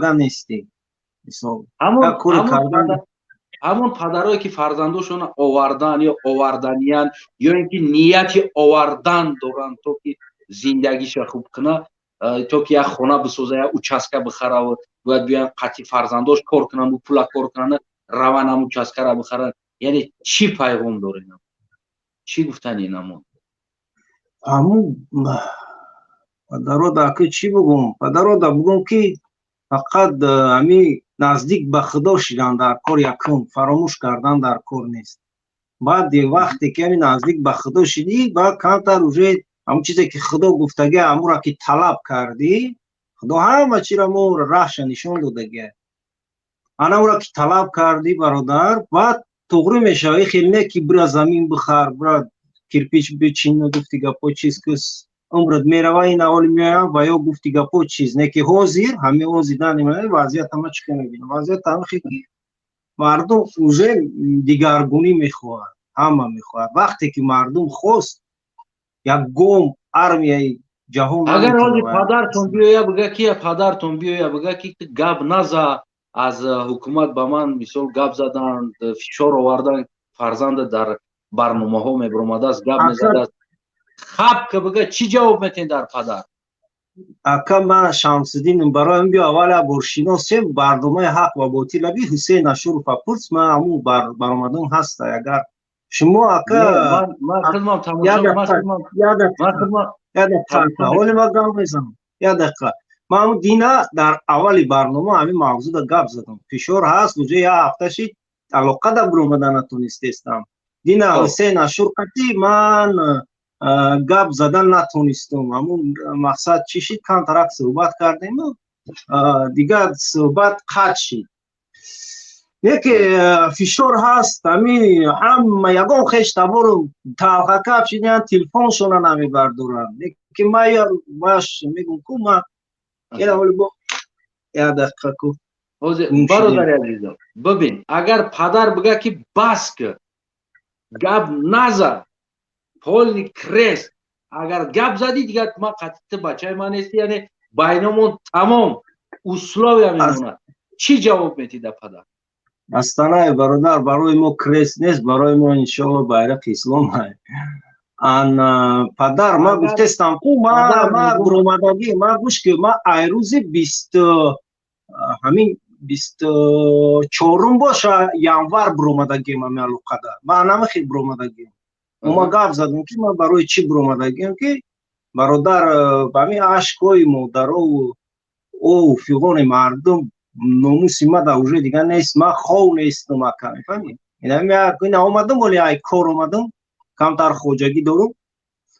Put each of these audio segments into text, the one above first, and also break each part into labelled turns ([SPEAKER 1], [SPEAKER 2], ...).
[SPEAKER 1] нести. Мисол
[SPEAKER 2] ҳамон падарое ки фарзандошона овардан ё оварданиян ё ин ки нияти овардан доранд то ки зиндагиша хуб куна, то ки як хона бисоза, як участка бихаравад, бояд биёян қатъи фарзандош кор кунанд, ӯ пула кор кунанд, раванд ҳам участкара бихаранд. Яъне чӣ пайғом доред? Чӣ гуфтани намон?
[SPEAKER 1] ҳамун падарода ки чӣ бугум? Падарода бугум ки фақат ҳамин наздик ба худо шидан дар кор якум, фаромӯш кардан дар кор нест. баъд вақте ки ҳамин наздик ба худо шидӣ, баъд камтар уже ҳамун чизе ки худо гуфтаги ҳамура ки талаб кардӣ, худо ҳама чира мо раҳша нишон додагия. анаура ки талаб кардӣ бародар, баъд туғри мешавӣ, хел не ки бира замин бихар, бира кирпич бичин, гуфти гапо чиз кус умрат мерава, ин ҳаволи меоям ва ё гуфти гапо чиз не ки ҳозир ҳамин ҳозирдан вазъият ҳама чӣ ки мебинам. вазъият ҳама ки мардум уже дигаргунӣ мехоҳад, ҳама мехоҳад. вақте ки мардум хост, ягон армияи ҷаҳон
[SPEAKER 2] агар ҳози падартон биёя бига ки падартон биёя бига ки гап наза, аз ҳукумат ба ман мисол гап заданд, фишор овардан, фарзанда дар барномаҳо мебаромадааст, гап мезадааст, хаб ка бига чӣ ҷавоб метен дар падар?
[SPEAKER 1] ака ман Шамсиддинам, бароям биё аввал як бор шиносем барномаи ҳақ ва ботил аби Ҳусейн Ашурова пурс, ман ҳамун баромадам ҳаста. агар шумо ака ҳоли ма гап мезанам, як дақиқа. ман ҳамун дина дар аввали барнома ҳамин мавзӯда гап задам. фишор ҳаст, уҷа як ҳафта шид, алоқа дар биромада натонистестам. дина Ҳусейн Ашур қатӣ ман гап задан натонистум. ҳамун мақсад чӣ шид, камтарак суҳбат кардему, дигар суҳбат қатъ шид. неки фишор ҳаст, ҳамин ҳама ягон хештабору талқакаб шидиан телефоншона намебардоранд. неки ман баш мегум ку ман яъне бо як дақиқа ку
[SPEAKER 2] бародари азизам, бибин, агар падар бига ки бас ки гап назад, ҳоли крест, агар гап задӣ дигар ман қатъи бачаи ман нести, яъне байнамон тамом условия мемонад. чӣ ҷавоб метида падар?
[SPEAKER 1] астанай бародар, барои мо крест нест, барои мо иншоалло байрақи ислом аст. падар ман гуфтестам ку ман биромадагӣ, ман гӯш ки ман айрӯзи ҳамин 24 боша январ биромадагиам ҳамин алоқада. ман намехел биромадагиам. ма гап задам ки ман барои чӣ биромадагиам ки бародар ҳамин ашкҳои модарову фиғони мардум номуси мада уже дигар нест. ман хов нестам ака, мефаҳмӣ? ин омадам, оли ай кор омадам, камтар хоҷагӣ дорум.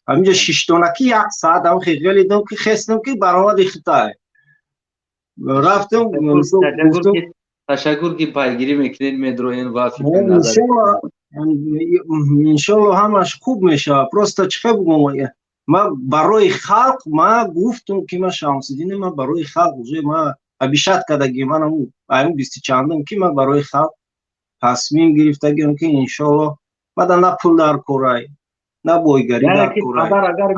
[SPEAKER 1] ҳаминҷа шиштонаки як саат ҳам хеле дам ки хестам ки баромади хитай. рафтам.
[SPEAKER 2] ташаккур ки пайгирӣ мекунед, медроен ва
[SPEAKER 1] иншоалло ҳамаш хуб мешавад. просто чӣ хел бугум, ман барои халқ ман гуфтам ки ман Шамсиддинам, ман барои халқ уже ман абишат кардагиам, ман ҳамун бисту чандам ки ман барои халқ тасмим гирифтагиам ки иншоалло баъда на пул дар корай, на бойгарӣ дар корай.
[SPEAKER 2] агар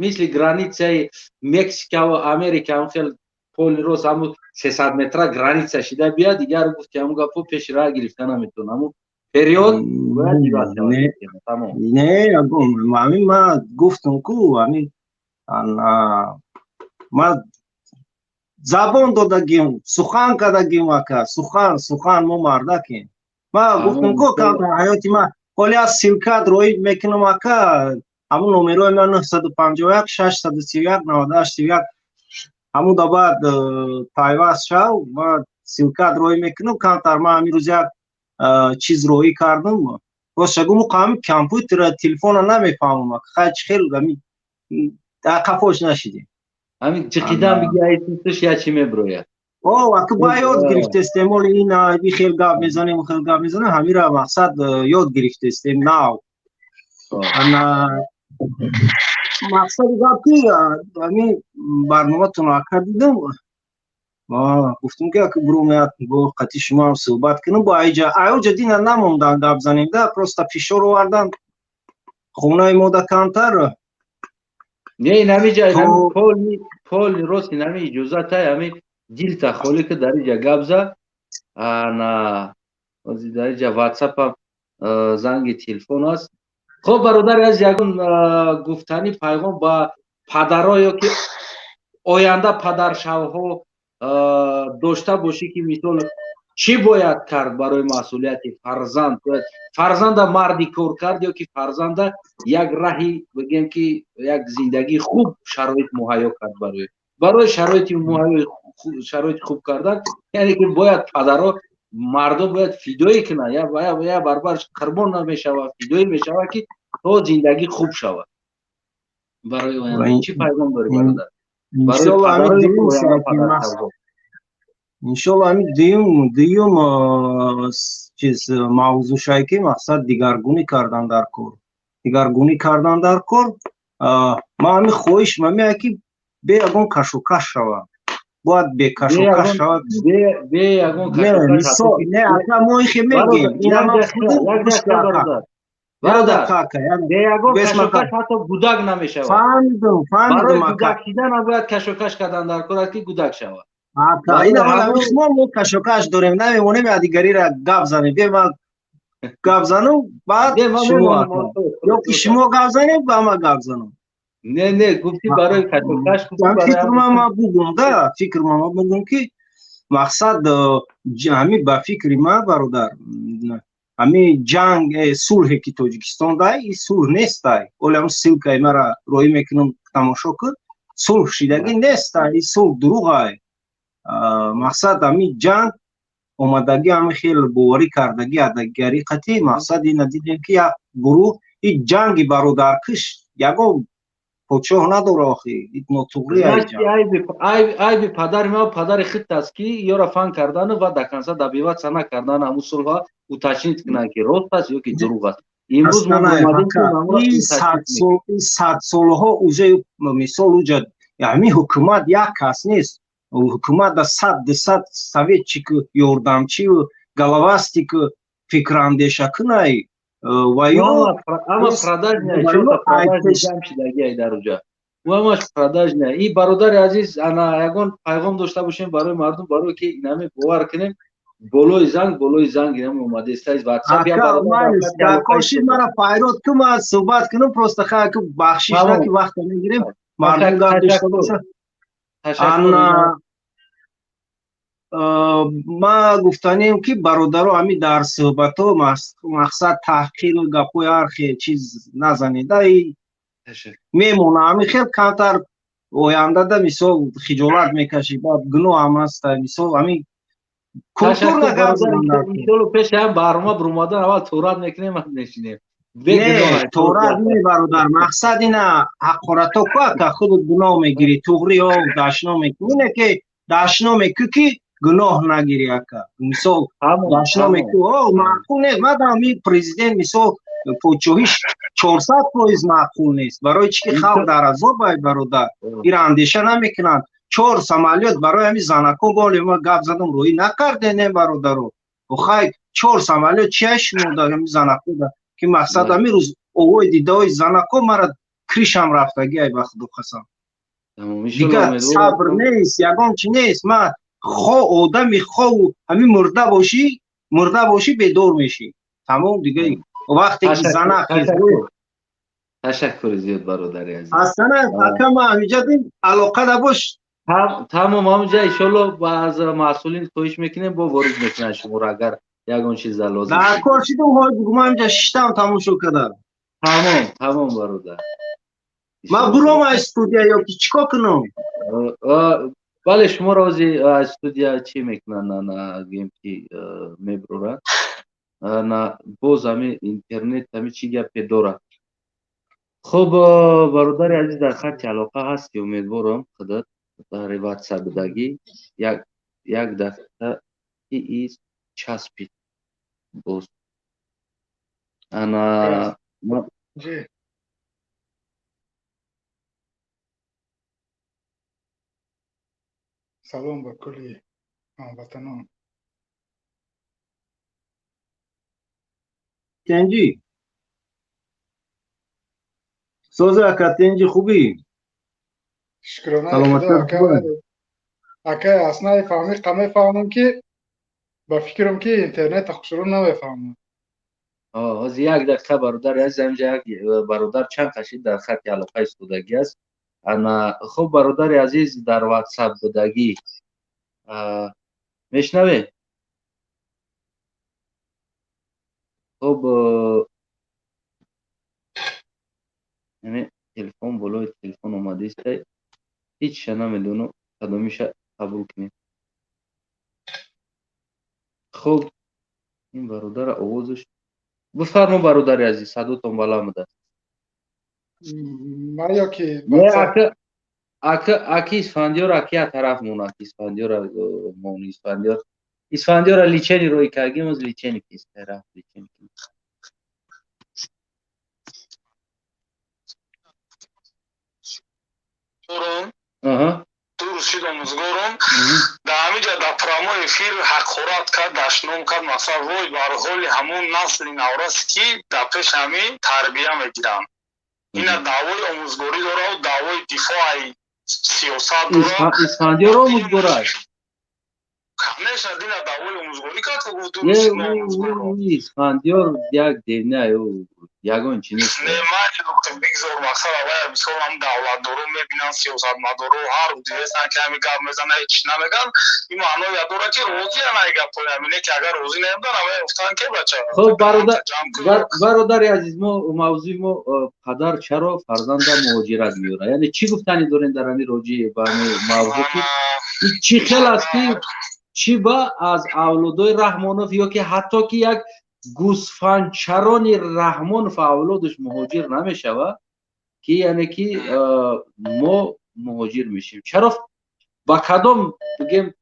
[SPEAKER 2] мисли границаи Мексика ва Америка ҳам хел поли рост ҳамун 300 метра граница шида бияд, дигар гуфт ки ҳамун гапо пеши рай гирифта наметавонам. ҳамун период
[SPEAKER 1] не ҳамин ман гуфтам ку ҳамин ман забон додагим, сухан кардагим ака, сухан мо мардакем. ман гуфтам ку ҳаёти ман ҳоли аз силкат роҳиб мекунам ака, ҳамун номерои ман 951 631 9831 ҳамуда баъд пайваст шав, ман силкат роҳӣ мекунам. камтар ман ҳамин рӯз як чиз роҳӣ кардам. бошагум ҳамин компютера телефона намефаҳмам ака, хай чӣ хел ҳамин қафош нашидем.
[SPEAKER 2] ҳамин ҷиқидан бигиаи тустуш я чӣ меброяд?
[SPEAKER 1] ака ба ёд гирифтестем, оли ин хел гап мезанем, хел гап мезанем, ҳамира мақсад ёд гирифтестем нав. мақсади гап ки ҳамин барноматон ака дидам, гуфтам ки ака биромад бо қатъи шумо ҳам суҳбат кунам. бо аёҷа дина намондан гап занем да, просто фишор овардан хонаи мода камтар.
[SPEAKER 2] не ин ҳамин ҷай поли рост, ин ҳамин иҷозат ай, ҳамин дилта холе ки дар инҷа гап зад ана дар инҷа ватсапам занги телефон аст. хуб бародари азиз, ягон гуфтани пайғом ба падаро ё ки оянда падаршавҳо дошта бошӣ ки мисол чӣ бояд кард барои масъулияти фарзанд? Фарзанда марди коркард ё ки фарзанда як раҳи бигем ки як зиндагии хуб шароит муҳайё кард барои шароити хуб кардан, яъне ки бояд падаро мардо бояд фидоӣ кунанд, я баробараш қурбон намешавад, фидоӣ мешавад ки то зиндагӣ хуб шавад барои оянда. Чӣ пайғом дорӣ бародар барои падаро ё ки оянда падаршавҳо?
[SPEAKER 1] иншолло ҳамин дуюм чиз мавзӯъ ки мақсад дигаргунӣ кардан дар кор. Дигаргунӣ кардан дар кор ман ҳамин хоҳишам ҳамин ки бе ягон кашокаш шавад. Бояд бе кашокаш шавад.
[SPEAKER 2] Бе ягон кашокаш.
[SPEAKER 1] Не, ака мо ихе мегем. Ина ман худам бародар,
[SPEAKER 2] бе ягон кашокаш ҳатто гудак намешавад.
[SPEAKER 1] Фаҳмидам,
[SPEAKER 2] барои гудак шидан ҳам бояд кашокаш кардан дар кор аст ки гудак шавад.
[SPEAKER 1] Ина ман шумо мо кашокаш дорем, намемонем ягдигариро гап занем. Бе ман гап занам, баъд шумо ё ки шумо гап занем, ба ман гап занам.
[SPEAKER 2] Не, гуфти барои кашокаш.
[SPEAKER 1] Фикрман бугум да, фикрман бугум ки мақсад ҳамин ба фикри ман бародар, ҳамин ҷанг сулҳе ки Тоҷикистон дай, ин сулҳ нест дай. Оли ҳамн ссилкаи мара роӣ мекунам, тамошо кун. Сулҳ шидагӣ нест дай, ин сулҳ дурӯғ ай. мақсад ҳамин ҷанг омадагӣ ҳамин хел боварӣ кардагӣ ҳадагигарӣ қатӣ. мақсад ина дидем ки як гурӯҳ ин ҷанги бародаркиш ягон подшоҳ надора охи, нотуғри
[SPEAKER 2] айби падари ма падари хит аст ки ёра фаҳм кардану ва до конца добиваться са накардан ҳамун сулҳа уточнит кунанд ки рост аст ё ки дурӯғ аст. Имрӯз мо омадем ин
[SPEAKER 1] 100 солҳо уже мисол уҷа ҳамин ҳукумат як кас нест. ҳукумат да 100 советчи ки ёрдамчи головасти ки фикрандеша кунай ва ё
[SPEAKER 2] ама продажная чёрта продажный ҷамшидаги айдаруҷа ва амаш продажная. И бародари азиз, ана ягон пайғом дошта бошем барои мардум, барое ки инаме бовар кунем болои занг инаме омадест аз WhatsApp я бародар
[SPEAKER 1] коши мара пайрод ки ман суҳбат кунам, просто хай ки бахшиш на ки вақт мегирем мардум гап дошта боша. ма гуфтанем ки бародаро ҳамин дар суҳбатҳо мақсад таҳқиру гапҳои ҳар хел чиз назанеда, мемона ҳамин хел камтар ояндада мисол хиҷолат мекашӣ, баъд гуноҳ ҳам аст. мисол ҳамин культурна гап зананда.
[SPEAKER 2] иншолло пеши ҳам барнома бурмадан аввал торат мекунем, ҳам нешинем.
[SPEAKER 1] Не, торат не бародар, мақсад ина ҳақоратҳо ка худут гуноҳ мегирӣ, туғриҳо дашно мекунӣ, ине ки дашно мекунӣ ки гуноҳ нагирӣ ака. Мисол дашно мекунӣ маъқул нест. мадам ин президент мисол подшоҳиш 400% маъқул нест. барои чӣ ки халқ дар азоб ай бародар, ира андеша намекунанд. 4 самолёт барои ҳамин занакон боле ма гап задам роӣ накардем не бародаро. хай 4 самолёт чия шумода ҳамин занакода ки мақсад ҳамин рӯз овои дидаои занакон мара кришам рафтагӣ ай ба худо қасам. дигар сабр нест, ягон чи нест. ман хо одами хову ҳамин мурда бошӣ бедор мешӣ. тамом дигар вақте ки занак
[SPEAKER 2] ташаккури зиёд бародари азиз.
[SPEAKER 1] ҳастана ака ма ҳамиҷадин алоқа да бош.
[SPEAKER 2] тамом ҳамиҷа иншолло аз масъулин хоҳиш мекунем бо ворид мекунанд шуморо агар ягон чиза лозим.
[SPEAKER 1] дар кор шидам ҳой бугум ҳамиҷа шиштам тамошо кардам.
[SPEAKER 2] тамом бародар.
[SPEAKER 1] ман буром аз студия ё ки чӣ кор кунам?
[SPEAKER 2] бале шуморо ози аз студия чӣ мекунанд, ана гем ки мебуроранд, ана боз ҳамин интернет ҳамин чӣ гапе дорад. хуб бародари азиз, дар хатти алоқа ҳасти, умедворам худат дар ватсапдагӣ як дафъа ки часпид боз ана
[SPEAKER 3] салом ба кулли ҳамватанон.
[SPEAKER 1] тенҷӣ соза ака, тенҷӣ хубӣ?
[SPEAKER 3] шукрона. اکه اصلا فهمی قمه فهمون که با فکرم که اینترنت خوشرو نمیفهمم.
[SPEAKER 2] از یک دقیقه برادر از اینجا یک برادر چند کشید در خط علاقه استودگی است. انا خب برادر عزیز در واتساپ بودگی میشنوی؟ خب یعنی تلفن بلوی تلفن اومده است، هیچ نمیدونم کدومیش قبول کنیم. خب این برادر آوازش بفرما برادر عزیز، صداتون بالا آمده.
[SPEAKER 3] ما یا که
[SPEAKER 2] نه
[SPEAKER 3] واتساپ
[SPEAKER 2] اکی اسفندیار اکی از طرف مون اکی اسفندیار مون اسفندیار لیچنی روی کاگیم از لیچنی کیست طرف لیچنی آها
[SPEAKER 4] Туршидам узгорам да ҳамиҷа да промои эфир ҳаққорат кард дашном кард масалан вой бар ҳоли ҳамон насли навраст ки да пеш ҳамин тарбия мегиранд ина даъвои омӯзгорӣ дорад даъвои дифои сиёсат дорад
[SPEAKER 2] اسفندیار آموزگار
[SPEAKER 4] ҳамеша дина даъвои омӯзгорӣ кард ки гуфт туршидам омӯзгорам
[SPEAKER 2] اسفندیار یک دیونه یگان چی نیست.
[SPEAKER 4] не ман доктор бигзор мақсад аввал мисол ҳам давлатдоро мебинанд сиёсатмадоро ҳар рӯз дидестанд ки ҳамин гап мезананд ҳеч намегӯянд ин маъно дорад ки розиянд ҳамин гапҳои ҳамине ки агар розӣ набуданд ҳамаи гуфтанд ки бача
[SPEAKER 2] خب برادر عزیز ما موضوع ما پدر چرا فرزند مهاجرت میاره، یعنی چی گفتنی دارین در این راجع به موضوع که چی خیلی است که چی با از اولادای رحمانوف یا که حتی که یک گوسفندچران رحمانوف اولادش مهاجر نمیشوه که یعنی که ما مهاجر میشیم، چرا با کدام بگیم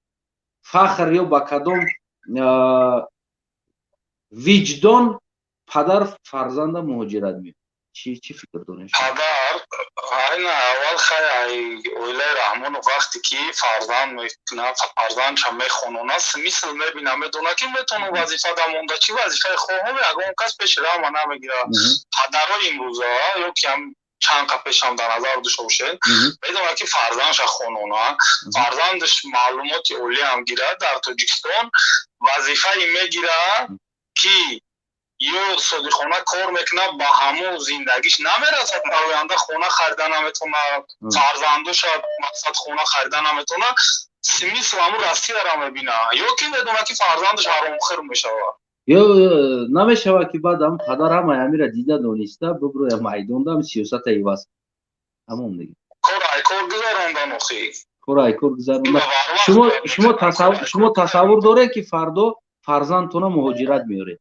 [SPEAKER 2] فخر یا با کدام وجدان پدر فرزند مهاجرت میاد؟ چی فکر دارین؟
[SPEAKER 4] پدر این اول خیلی اویله رحمان وقتی که فرزند میکنه فرزند چه میخونونه مثل میبینه میدونه که میتونه وظیفه دمونده چی وظیفه خواهم اگه کس پیش راه ما نمیگیره پدرای امروزه یا که هم چند پیش هم در نظر داشته باشین میدونه که فرزندش خونونه فرزندش معلومات اولی هم گیره در تاجیکستان وظیفه میگیره که یا صادقانه کار میکنه با همون زندگیش نمیرسد آینده خونه خریدن نمیتونه فرزندش مقصد خونه خریدن نمیتونه مثل همون راستی را میبینه یا که میدونه که فرزندش حرامخور میشه
[SPEAKER 2] یا نمیشه که بعد هم پدر هم امیره دیده دانسته ببروی میدان دم سیاست ایواز همون دیگه
[SPEAKER 4] کار گذاروندن اخی
[SPEAKER 2] کار گذاروندن. شما تصور داره که فردا فرزندتون مهاجرت میاره؟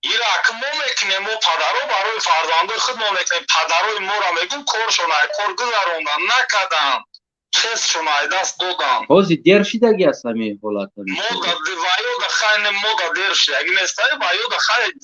[SPEAKER 4] این که ما میکنیم ما پدرها برای فرزندای خود ما میکنیم پدرای ما را میگیم کار گذاروندن نکردن چیزشون دست دادن
[SPEAKER 2] حاضی دیر شدگی هست همین حالت
[SPEAKER 4] ما دا خیلی ما دا دیر شدگی نیست باید خیلی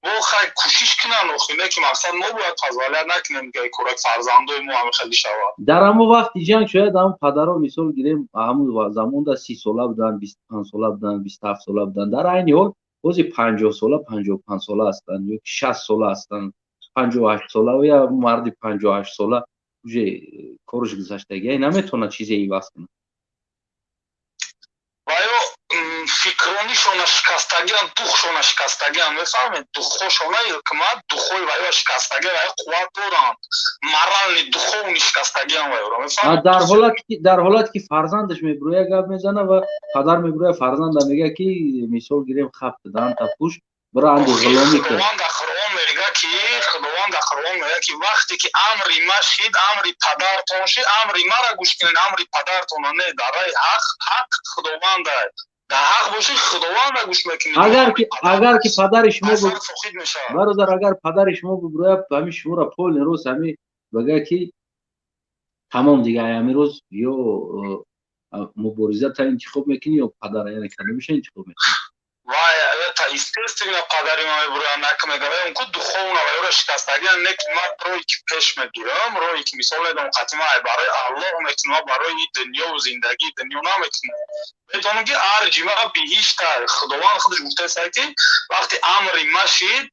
[SPEAKER 4] ما خیلی کوشش کنن اخینه که مقصد ما باید فضالیت نکنیم که کارک فرزندای ما هم خیلی شود
[SPEAKER 2] در همون وقت جنگ شاید هم پدرها مثال گیریم همون زمان دا 30 ساله بودن 25 ساله بودن 27 ساله بودن در این حال بازی 50 ساله 55 ساله هستند یا 60 ساله هستند 58 ساله و یا مردی 58 ساله уже کارش گذشتگی نمیتونه چیزی ایواز کنه
[SPEAKER 4] و یا فکرانیشون شکستگی هم دخشون شکستگی هم میفهمید دخوشون حکمت دخوی و یا شکستگی و یا قوت دارند مرالنی دخون شکستگی هم و میفهمید
[SPEAKER 2] در حالت که فرزندش میبرویه گپ میزنه و پدر میبرویه فرزند میگه که مثال گیریم خفت دهن تا پوش برای اندی غلامی کرد
[SPEAKER 4] خداوند در قرآن میگه که وقتی که امری ما شید امری پدرتون شید امری ما را گوش کنید امری پدرتون نه در حق خداوند در حق باشید خداوند را گوش میکنید
[SPEAKER 2] اگر که پدر شما برادر اگر پدر شما ببرویه همین شما را پول روز همین بگه که تمام دیگه همین روز یا مبارزه تا انتخاب میکنی یا پدر یعنی کنه میشه انتخاب میکنی
[SPEAKER 4] вай это естественно подаримаме броя накмегаве онку духовна ва ё шикастагиан не ки ман роҳи ки пеш мегирам роҳи ки мисол медам қатима барои аллоҳ мекунам барои дунёву зиндагии дунё намекунам медонам ки арҷима биҳишта худованд худаш гуфтааст ки вақти амри ма шид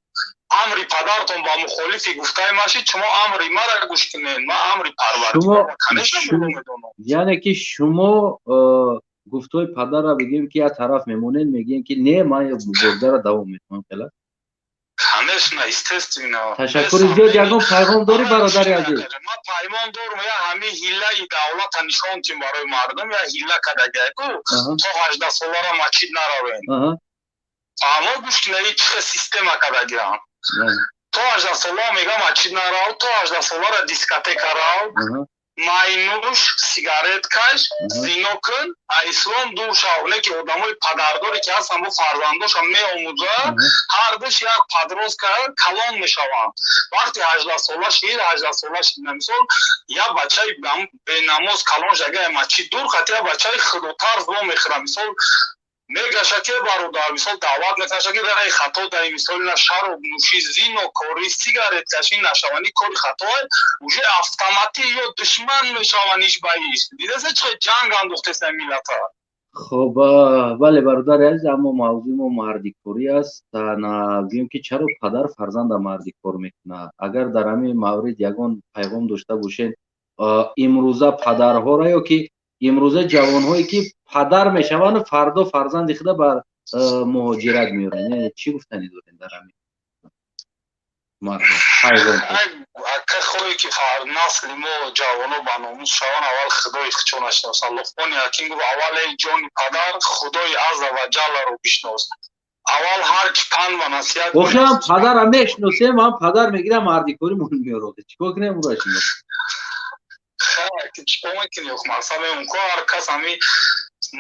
[SPEAKER 4] амри падартон ба мухолифи гуфтаи машид шумо амри мара гӯш кунед ман амри
[SPEAKER 2] шумо
[SPEAKER 4] парвардигор медонам.
[SPEAKER 2] яъне ки шумо гуфтои падарро бигем ки як тараф мемонед, мегӯем ки не, ман муборизаро давом метавонам феъла.
[SPEAKER 4] Конечно, естественно.
[SPEAKER 2] Ташаккури зиёд. Ягон пайғом дорӣ бародари азиз?
[SPEAKER 4] Ман пайғом дорам, я ҳамин ҳиллаи давлата нишонтим барои мардум, я ҳилла кардагику то 18 солара масҷид наравем. Аммо гӯш кунед чӣ система кардагиам. То 18 сола мегам масҷид нарав, то 18 солара дискотека рав, майнуш, сигарет каш, зино кун, ислом дур шав. Не ки одамои падардоре ки ҳастан бо фарзандошам меомӯзад, ҳар душ як падроз кард, калон мешаванд. Вақти 18 сола шид, 18 сола шид, мисол як бачаи бенамоз калон жагаи масҷид дур хат, як бачаи худотарз бо мехӯрад. Мисол мегаша ки бародар, мисол даъват мекаша ки раи хато дар мисол на шароб нӯшӣ, зино кори, сигарет кашӣ, нашаванӣ кори хатое, уже автоматӣ ё душман мешаванд иш ба иш. Дидеса чӣ ҷанг андохтеста миллата.
[SPEAKER 2] хоб бале бародари азиз, аммо мавзӯи мо мардикорӣ аст. Гӯем ки чаро падар фарзанда мардикор мекунад. Агар дар ҳамин маврид ягон пайғом дошта бошед имрӯза падарҳоро ё ки имрӯза ҷавонҳое ки падар мешаванд, фардо фарзанди худа бар муҳоҷират меёранд. Чӣ гуфтанӣ доред дар ҳамин пайғом?
[SPEAKER 4] Ака хоҳе ки насли мо ҷавоно ба номус шаванд, аввал худои худшона шиносанд. Луқмони ҳаким гуфт аввал эй ҷони падар худои азза ва ҷалларо бишнос. аввал ҳар чӣ панд ва насиҳат
[SPEAKER 2] охир ҳам падарро мешиносем, ҳам падар мегирам мардикоримон меёроде. Чикор кунем уро шинос?
[SPEAKER 4] чикор мекунӣ масъала умкон ҳар кас ҳами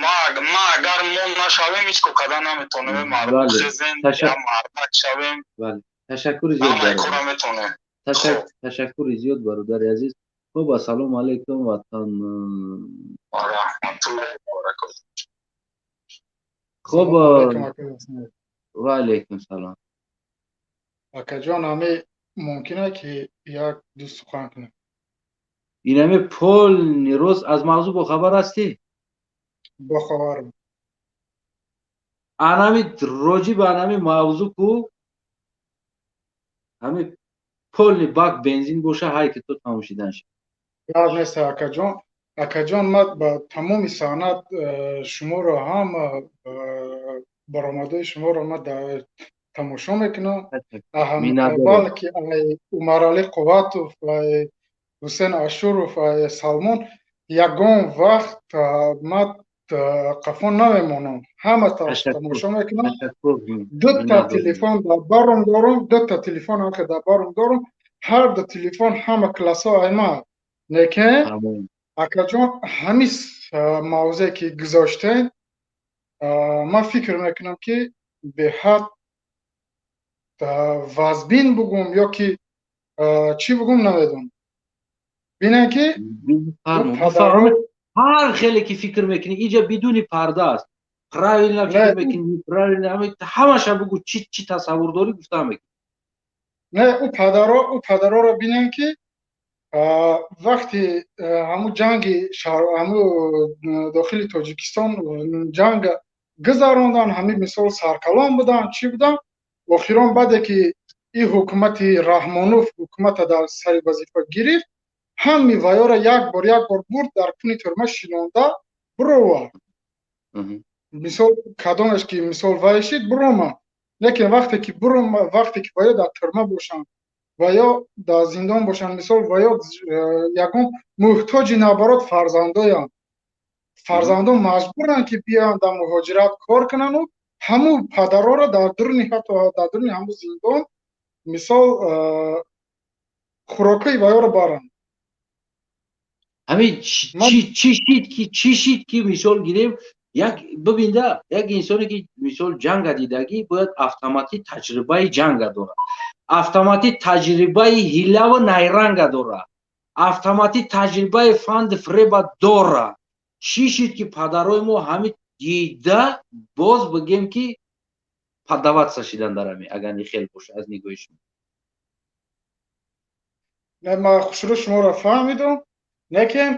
[SPEAKER 4] ма агар мо нашавем ҳеч ко кардан наметонем. Мардум хезен я мардак шавем.
[SPEAKER 2] Ташаккури зиёд
[SPEAKER 4] ҳамаи метонем.
[SPEAKER 2] ташаккури зиёд бародари азиз. хуб, ассалому алайкум ватан.
[SPEAKER 4] Раҳматуллоҳи ва баракатуҳ.
[SPEAKER 2] хуб, ва алайкум салом.
[SPEAKER 3] Акаҷон, ҳаме мумкин аст ки як ду сухан кунем?
[SPEAKER 2] Инаме Пол Нирӯз аз мавзӯъ бохабар ҳастӣ?
[SPEAKER 3] Бохабарам.
[SPEAKER 2] анами роҷи ба анами мавзӯъ ку ҳами полни бак бензин боша, ҳай ки ту тамошидан ши.
[SPEAKER 3] Гап нест акаҷон. Акаҷон, ман ба тамоми санъат шуморо ҳам баромадҳои шуморо ман тамошо мекунам. Балки Умаралӣ Қувватов, Ҳусейн Ашуров, Салмон, ягон вақт ман қафон намемонам. Ҳама тамошо мекунам. Дута телефон дар барам дорам, дута телефон ҳам ки дар барам дорам, ҳар ду телефон ҳама классо айма. Лекин акаҷон, ҳамин мавзӯе ки гузоштем, ман фикр мекунам ки беҳад вазбин бугум ё ки чӣ бугум намедонам. бинед ки
[SPEAKER 2] ҳар хеле ки фикр мекунӣ инҷа бидуни парда аст. Правильно фикр мекунӣ, неправильно, ҳамаша бугу, чӣ тасаввур дорӣ гуфта мекунӣ.
[SPEAKER 3] Не, ӯ падароро бинед ки вақти ҳамун ҷанги ҳамун дохили Тоҷикистон ҷанг гузаронданд, ҳамин мисол саркалон буданд, чӣ буданд, охирон баъде ки ин ҳукумати Раҳмонов ҳукумата дар сари вазифа гирифт, ҳами ваёро як бор бурд дар куни турма шинонда бировард. Мисол кадомеш ки мисол вай шид биромад. Лекин вақте ки ваё дар турма бошанд ва ё дар зиндон бошанд, мисол ва ё ягон муҳтоҷи навбарот фарзандоянд. Фарзандон маҷбуранд ки биёянд дар муҳоҷират кор кунанду ҳамун падароро дар дуруни ҳатто дар дуруни ҳамун зиндон мисол хӯрокҳои ваёро баранд.
[SPEAKER 2] ҳамин чӣ шид ки мисол гирем, бибинда як инсоне ки мисол ҷанга дидагӣ бояд автоматӣ таҷрибаи ҷанга дорад, автоматӣ таҷрибаи ҳиллаву найранга дорад, автоматӣ таҷрибаи фанди фреба дорад. Чӣ шид ки падарои мо ҳамин дида боз бигем ки падаватса шидан дар ҳамин, агар хел боша аз нигоҳи шумо.
[SPEAKER 3] Ман хушрӯ шуморо фаҳмидам. Лекин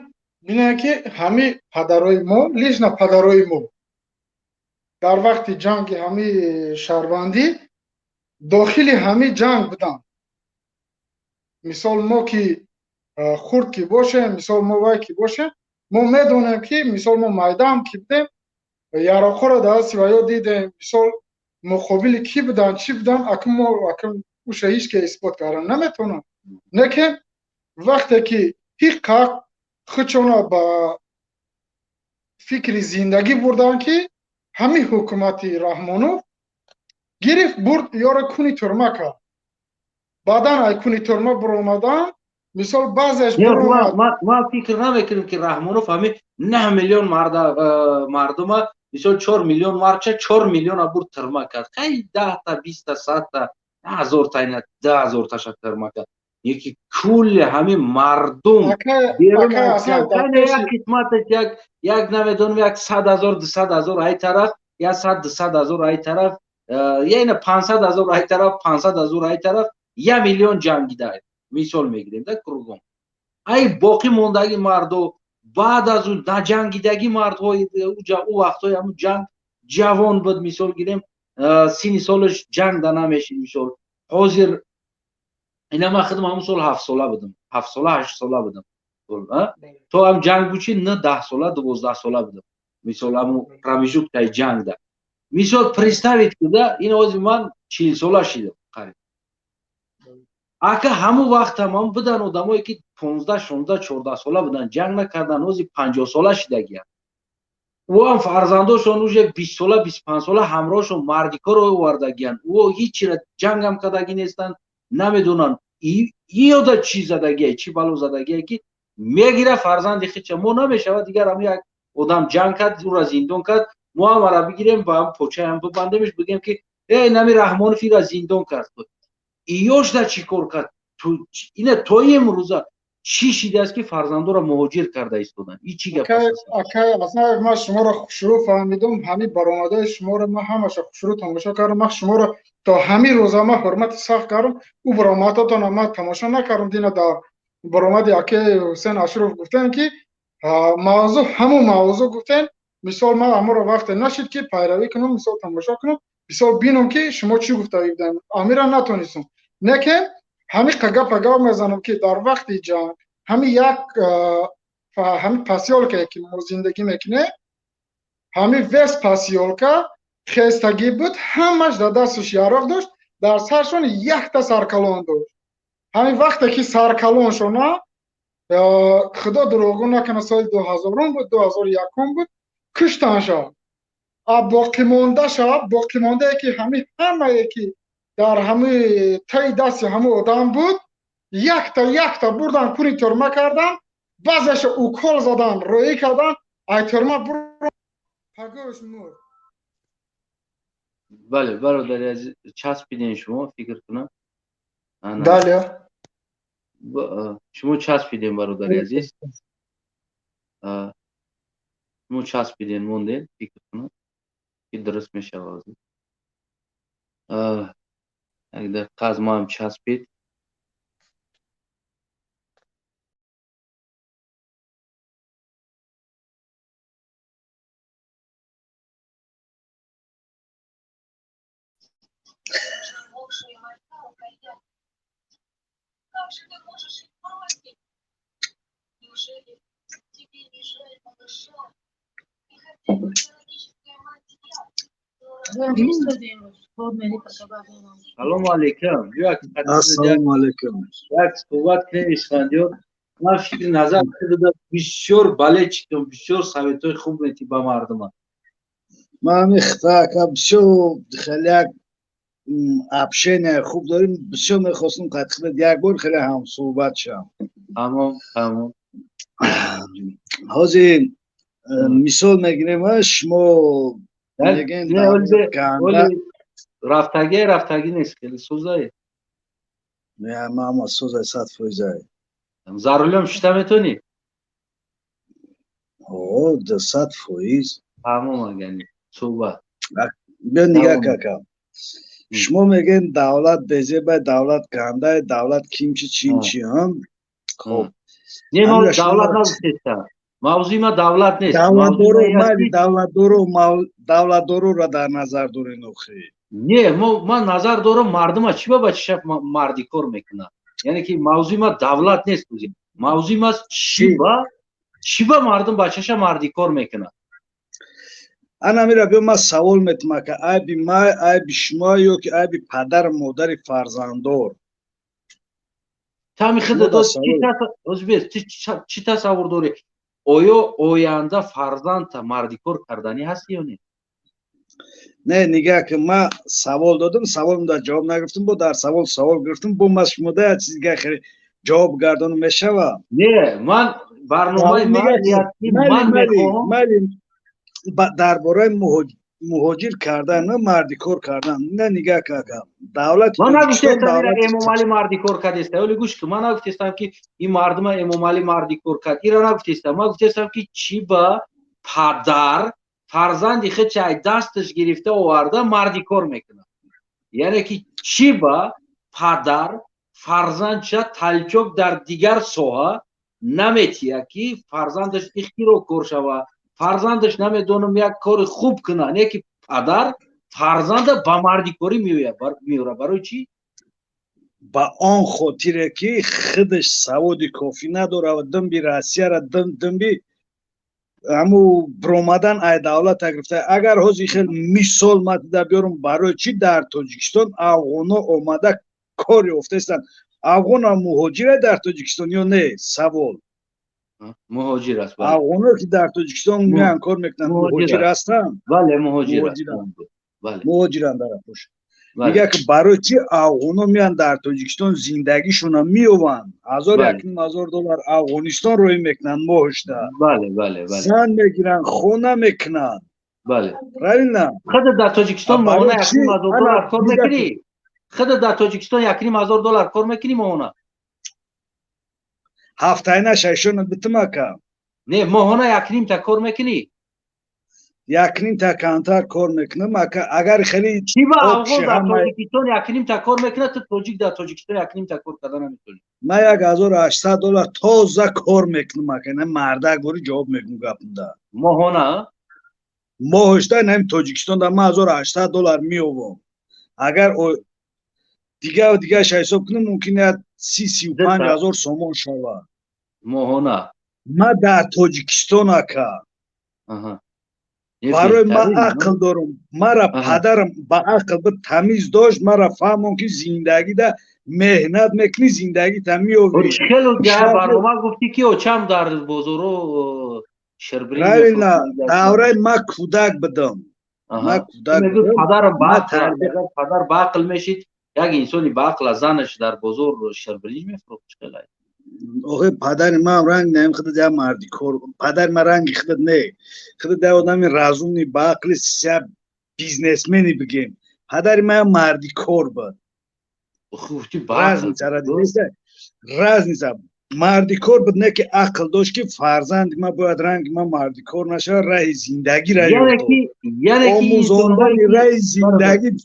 [SPEAKER 3] бинед ки ҳамин падарои мо, лична падарои мо дар вақти ҷанги ҳамин шаҳрвандӣ داخل همه جنگ بودن. مثال ما که خورد که باشه، مثال ما وای که باشه، ما میدونیم که مثال ما میدان که بودیم یاراخو را در سویا دیدیم، مثال مقابل کی بودن چی بودن، اکم اوش هیچ که اثبات کردن نمیتونن. نه که وقتی که حق خودشون با فکر زندگی بردن که همین حکومت رحمانوف گرفت برد یارو کنی ترمه کرد. بعدا ای کنی ترمه برآمدن، مثال بعضیش برآمد.
[SPEAKER 2] ما فکر نمیکنیم که رحمانوف همین 9 میلیون مردم مثال 4 میلیون مارچه 4 میلیون برد ترمه کرد. خیلی 10 تا 20 تا 100 تا 1000 تا اینا 10000 تا ترمه کرد. یکی کل همین مردم بیرون از یک قسمت یک نمیدونم 100,000 200,000 ای طرف یا 100,000 ای طرف یعنی 500,000 ای طرف 500,000 ای طرف 1 میلیون جنگیده مثال میگیریم در کروگان. ای باقی موندگی مردم بعد از اون نجنگیدگی مردهای او وقتای همون جنگ جوان بود مثال گیریم 30 سالش جنگ ده نمیشه مثال حاضر اینا ما خودم همون سال 7 ساله بودم 7 ساله 8 ساله بودم تو هم جنگ بوچی نه 10 ساله 12 ساله بودم مثال همون پرمیجوک تای جنگ ده مثال پرستاوید کده این آزی من 40 ساله شدم قریب اگه همون وقت هم بودن آدمایی که 15 16 14 ساله بودن جنگ نکردن اوزی 50 ساله شدگی او هم فرزنداشون اوج 20 ساله 25 ساله همراهشون مردیکا رو آوردگیان او هیچ جنگ هم کردگی نیستن نمیدونن یاد چی زدگی چی بلو زدگی که میگیره فرزند خیچه ما نمیشه دیگر هم یک آدم جنگ کرد او را زندان کرد ما هم را بگیریم با هم پوچه هم ببندیمش بگیم که ای نمی رحمانوف را زندان کرد ایوش در چی کار کرد تو اینه توی امروزه چی شده است که فرزندو را مهاجر کرده ایستادن این چی گپ است
[SPEAKER 3] اصلا ما شما را خوشرو فهمیدم همین برآمده شما را ما همش خوشرو تماشا کردم ما شما را تا همین روزا ما حرمت سخت کردم او برآمداتون ما تماشا نکردم دینا در برآمد اکه حسین اشرف گفتن که موضوع همون موضوع گفتن مثال ما امر وقت نشد که پیروی کنم مثال تماشا کنم مثال بینم که شما چی گفته بودن امیرا نتونستم نه که همین قگا میزنم که در وقت جنگ همین یک همین پاسیولکا که ما زندگی میکنه همین وست پاسیولکا خستگی بود همش در دستش یاراق داشت در سرشون یک تا سرکلون داشت همین وقتی که سرکلون شونا خدا دروغ نکنه سال 2000 بود 2001 بود کشتن شد باقی مونده که همه که در همه تای دست همه آدم بود یک تا بردن کنی ترمه کردن بعضش اوکل زدن روی کردن ای ترمه بردن پاگوش مرد.
[SPEAKER 2] بله برادر عزیز چسبیدین شما فکر کنم
[SPEAKER 3] بله
[SPEAKER 2] شما چسبیدین برادر عزیز شما چسبیدین موندین فکر کنم که درست میشه آوازی اگر قز ما هم چسبید سلام علیکم
[SPEAKER 1] السلام علیکم
[SPEAKER 2] یک صحبت کنیم اسفندیار من فکر نظر کرده بسیار بله چیکم بسیار سویتای خوب میتی با مردم
[SPEAKER 5] ما میخواستم بسیار خیلی اپشن خوب داریم بسیار میخواستم قطعا یک بار خیلی هم صحبت شم
[SPEAKER 2] تمام
[SPEAKER 5] حاضر مثال میگیریم شما میگین
[SPEAKER 2] رفتگی نیست خیلی سوزایی
[SPEAKER 5] نه ما سوزای 100%
[SPEAKER 2] ضروری هم شتا میتونی
[SPEAKER 5] 200%
[SPEAKER 2] تمام اگنی صحبت
[SPEAKER 5] بیا نگاه کاکا شما میگین دولت بزیبه دولت کنده دولت کیمچی چینچی هم خب
[SPEAKER 2] نه ما دولت نبودیستا موضوع ما دولت نیست
[SPEAKER 5] دولت دارو را در نظر دارین اخی
[SPEAKER 2] نه من نظر دارم مردم چی با چه مردی کار میکنه. یعنی که موضوع ما دولت نیست بودیم، موضوع ما چی با مردم بچه‌ش مردی کار میکنه.
[SPEAKER 5] انا میرا بیا ما سوال میتونم که ای بی شما یا که ای بی پدر مادر فرزندار
[SPEAKER 2] تامی خود داد چی تصور داری؟ آیا آینده فرزند تا مردی کار کردنی هست یا نه؟
[SPEAKER 5] نه نگاه که ما سوال دادم، سوال در جواب نگرفتم، با در سوال گرفتم، با ما شما ده چیزی که خیلی جواب گردان میشه و
[SPEAKER 2] نه من برنامه من میخوام
[SPEAKER 5] درباره مهاجر کردن نه مردی کار کردن نه نگاه که دولت
[SPEAKER 2] من
[SPEAKER 5] توجیکستان
[SPEAKER 2] نگفتم
[SPEAKER 5] دولت
[SPEAKER 2] امامعلی مردی کار کرده، ولی گوش که من نگفتم که این مردم امامعلی مردی کار کرد، ایران نگفتم. من گفتم که چی با پدر فرزندی خود چای دستش گرفته آورده مردی کار میکنه. یعنی که چی با پدر فرزند چه تلچوک در دیگر سوها نمیتیه که فرزندش اختیار کار شوه، فرزندش نمیدونم یک کار خوب کنه، نه که پدر فرزند با مردی کاری میوره. برای چی؟
[SPEAKER 5] با آن خاطره که خودش سواد کافی نداره و دنبی راسیه را دنبی همو برامدن ای دولت گرفته. اگر حوزی خیلی مثال مده بیارم برای چی در تاجیکستان افغانا آمده کاری افتستن؟ افغان هم مهاجره در تاجیکستان یا نه؟ سوال
[SPEAKER 2] مهاجر است.
[SPEAKER 5] افغانا که در تاجیکستان میان کار میکنن مهاجر هستن؟
[SPEAKER 2] بله مهاجر است. بله
[SPEAKER 5] مهاجرن در پوش. میگه که برای چی افغانا میان در تاجیکستان زندگیشون میوون $1000 افغانستان روی میکنن ماهشته.
[SPEAKER 2] بله
[SPEAKER 5] زن میگیرن خونه میکنن.
[SPEAKER 2] بله
[SPEAKER 5] نه
[SPEAKER 2] خود در تاجیکستان ماهانه $1,000 کار میکنی؟ خود در تاجیکستان $1,000 کار میکنی ماهانه؟
[SPEAKER 5] هفته نه ششون بتم که
[SPEAKER 2] نه ماهانه 1.5 تا کار میکنی؟
[SPEAKER 5] 1.5 تا کانتر کار میکنم. اگر خیلی
[SPEAKER 2] چی با افغان در تاجیکستان 1.5 تا کار میکنه، تو تاجیک در تاجیکستان 1.5 تا کار کردن نمیتونی.
[SPEAKER 5] ما $1,800 تازه کار میکنم که نه مردک بوری جواب میکنم گپنده
[SPEAKER 2] ماهانه
[SPEAKER 5] ماهشته نیم تاجیکستان در ما $1,800 میوم. اگر دیگه حساب کنم ممکنه 30-35 هزار سومون شود
[SPEAKER 2] ماهانه.
[SPEAKER 5] ما در تاجیکستان که برای ما عقل دارم، مرا پدرم با عقل به تمیز داشت، مرا فهمون که زندگی ده مهنت میکنی زندگی تا میوی.
[SPEAKER 2] خیلی جای برنامه گفتی که اوچم در بازارو شربرین
[SPEAKER 5] روینا دوره ما کودک بدم. ما کودک بدم.
[SPEAKER 2] پدر باقل میشید یک انسانی باقل از زنش در بازار شربرین میفروخت.
[SPEAKER 5] آخه پدر ما رنگ نیم خود ده مردی کار. پدر ما رنگ خود نه. خود ده آدمی رازونی باقل سیاب بیزنسمنی بگیم. پدر ما مردی کار بود. راز نیست. مردی کار بود نه که عقل داشت که فرزند ما باید رنگ ما مردی کار نشه راه زندگی را یاد آموزاندن راه زندگی.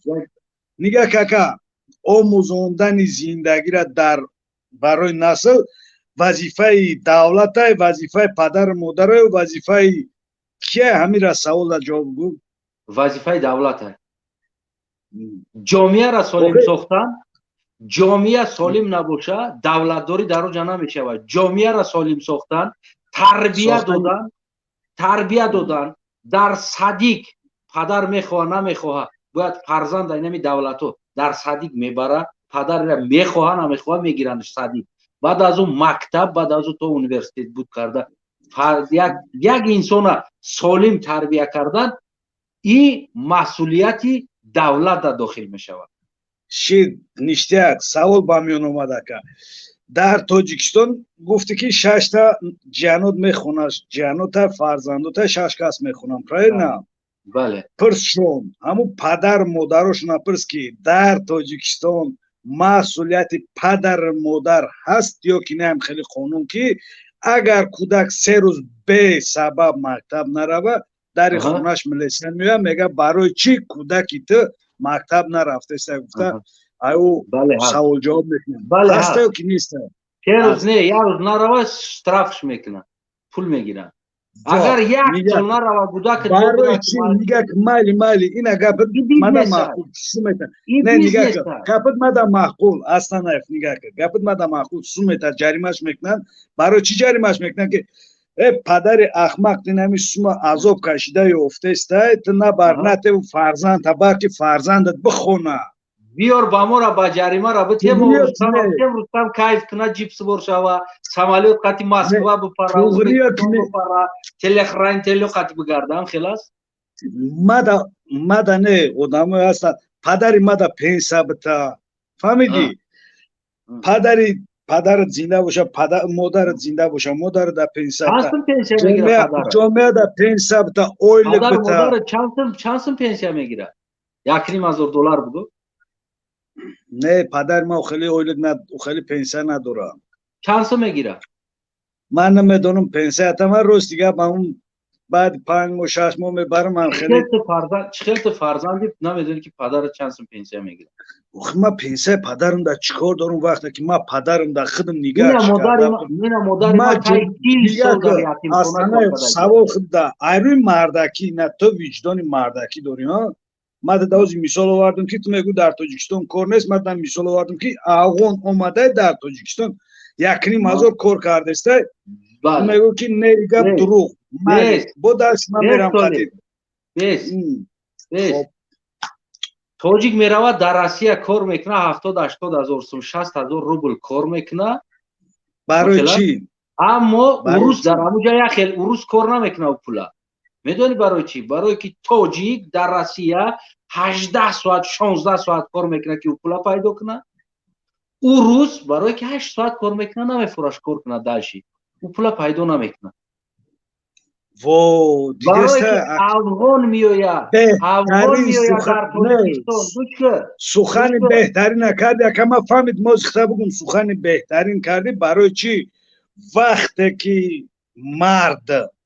[SPEAKER 5] نگه کاکا آموزاندن زندگی را در برای نسل وظیفه دولت های، وظیفه پدر مادر های، وظیفه کیه؟ همین را سوال را جواب گو.
[SPEAKER 2] وظیفه دولت های. جامعه را سالم ساختن، جامعه سالم نباشه دولتداری در اونجا نمیشه. جامعه را سالم ساختن، تربیت دادن در صدیق پدر میخواه نمیخواه باید فرزند اینمی دولتو در صدیق میبره، پدر را میخواه نمیخواه میگیرنش صدیق. بعد از اون مکتب، بعد از اون تو یونیورسیته بود کرده. یک انسان سالم تربیت کردن این مسئولیتی دولت در داخل میشود.
[SPEAKER 5] شید نیشتیک سوال با میون اومده که در تاجیکستان گفته که 6 تا جانود میخونه، جانود فرزندوت 6 کس میخونم پرای نه؟
[SPEAKER 2] بله.
[SPEAKER 5] پرس شون همون پدر مادرش نپرس که در تاجیکستان مسئولیت پدر مادر هست یا که نه؟ هم خیلی قانون که اگر کودک 3 روز به سبب مکتب نروه در خونش ملیسن میگه میگه برای چی کودکی تو مکتب نرفته است؟ گفته ایو سوال جواب میکنن هسته یا که نیسته؟
[SPEAKER 2] 3 روز نه 1 روز نروه شترافش میکنن، پول میگیرن. اگر یک
[SPEAKER 5] میگه
[SPEAKER 2] سال نرود بوده که تو
[SPEAKER 5] برای
[SPEAKER 2] بنا
[SPEAKER 5] چی میگه که مالی اینا گپت
[SPEAKER 2] این
[SPEAKER 5] مادا
[SPEAKER 2] بیزنس است.
[SPEAKER 5] معقول سومتا
[SPEAKER 2] این
[SPEAKER 5] نه نگاه
[SPEAKER 2] بیزنس
[SPEAKER 5] کن
[SPEAKER 2] است.
[SPEAKER 5] گپت مادا معقول اصلا نه نگاه کن گپت مادا معقول سومتا جریمش میکنن برای چی جریمش میکنن که پدر احمق دینمی سوما عذاب کشیده یا افته است تو نه برنته و فرزند تبرک فرزندت بخونه
[SPEAKER 2] بیار با ما را با جریمه را به تیم رستم کیف کنه جیپس برشاوه سمالیت قطی مسکوه بپره ازبکستان بپره تلخرین تلو قطی بگردم خلاص
[SPEAKER 5] مادا نه ادامه هست پدری مادا پنسه بتا فهمیدی پدرت زنده باشه مادرت زنده باشه مادر در پنسه بتا
[SPEAKER 2] چند پنسیه میگیره پدر
[SPEAKER 5] جامعه در پنسه بتا اویلک
[SPEAKER 2] پدر
[SPEAKER 5] بتا
[SPEAKER 2] مادر چند پنسیه میگیره $1,000 بگو
[SPEAKER 5] نه پدر ما خیلی اویلک نه خیلی پنسه ندارم
[SPEAKER 2] چند میگیره
[SPEAKER 5] من نمیدونم پنسه تا من روز دیگه با اون بعد 5 ماه 6 ماه میبرم من خیلی
[SPEAKER 2] چخیلت فرزندی نمیدونی که پدر چند پنسیه میگیره
[SPEAKER 5] ما پنسه پدرم در چیکار دارم وقتی که ما پدرم در خودم نگاهش
[SPEAKER 2] مینا مادر ما تای 20 سال در یتیم خانه کار کرده
[SPEAKER 5] سوال خود در ایروی مردکی نه تو وجدان مردکی داری ها ما در دوزی مثال آوردم که تو میگو در تاجیکستان کار نیست من در مثال آوردم که افغان اومده در تاجیکستان 1,500 کار کرده است تو میگو که نه گپ دروغ با دست من میرم قدید
[SPEAKER 2] توجیک میرود در روسیه کار میکنه 70-80 هزار سوم 60,000 روبل کار میکنه
[SPEAKER 5] برای چی؟
[SPEAKER 2] اما اوروس در همونجا یخیل اوروس کار نمیکنه و پولا میدونی برای چی؟ برای که توجیک در روسیه 18 ساعت 16 ساعت کار میکنه که او پولا پیدا کنه اوروس برای که 8 ساعت کار میکنه نمیفروش کار کنه داشی او پولا پیدا نمیکنه برای که افغان میوید در تاجیکستان
[SPEAKER 5] سخن بهترین نکرد یکم من فهمید موز خطا بگم سخن بهترین کردی برای چی وقتی که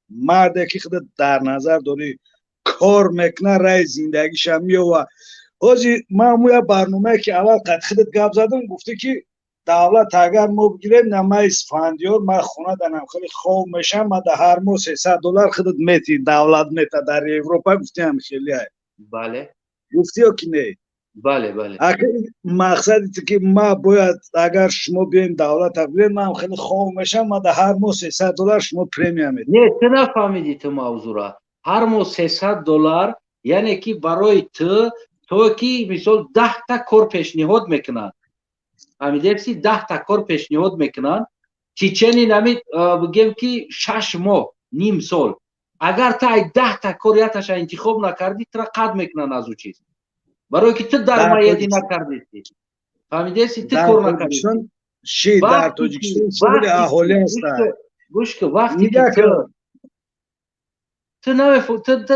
[SPEAKER 5] مرد که خودت در نظر داری کار میکنه رای زندگیش هم میوه اوزی ما مویا برنامه که اول قد خودت گپ زدم گفته که دولت اگر ما بگیریم نمه اسفندیار من خونه دنم خیلی خوب میشم من در هر ماه $300 خودت میتی دولت میته در اروپا گفتی هم خیلی های
[SPEAKER 2] بله
[SPEAKER 5] گفتی یا که نه
[SPEAKER 2] بله
[SPEAKER 5] مقصدی که ما باید اگر شما بیاین دولت بگیریم من خیلی خوب میشم من در هر ماه $300 شما پریمیم میتی
[SPEAKER 2] نه تو نفهمیدی تو موضوع را هر ماه $300 یعنی که برای تو که مثال 10 تا کار پیشنهاد میکنن فهمیدی 10 تا کار پیشنهاد میکنن چیچنی نمید بگیم که 6 ماه نیم سال اگر تا 10 تا کار یتش انتخاب نکردی تو را قد میکنن از او چیز برای که تو در مایدی نکردی فهمیدی تو کار نکردی
[SPEAKER 5] در تاجیکستان سبیل اهالی هستن
[SPEAKER 2] گوش که وقتی که تو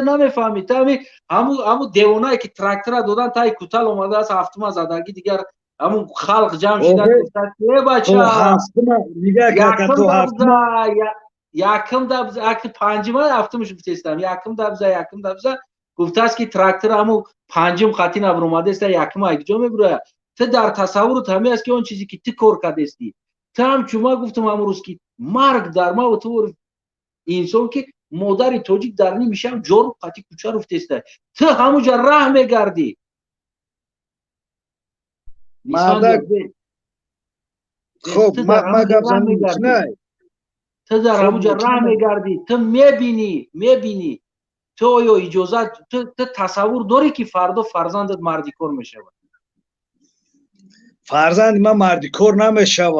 [SPEAKER 2] نمیفهمی تو همون دیوانایی که ترکتر دادن تای کوتل اومده از هفتم زدگی دیگر همون خلق جمع شدن گفتن ای بچه یکم دبزه اکت پنجم هفتمش بتستم یکم دبزه گفته است که ترکتر همون پنجم خطی نبر اومده است یکم اگجا میبره تو در تصورت همه است که اون چیزی که تو کار کرده استی تو هم چون گفتم همون روز که مرگ در ما و تو انسان که مادر توجیک در نی میشم جور قطی کوچه رفته است تو همونجا راه میگردی
[SPEAKER 5] خب ما گفت نه
[SPEAKER 2] تو در همونجا راه میگردی تو میبینی تو یا اجازه تو تصور داری که فردا فرزندت مردی کار میشه
[SPEAKER 5] فرزند من مردی کار نمیشه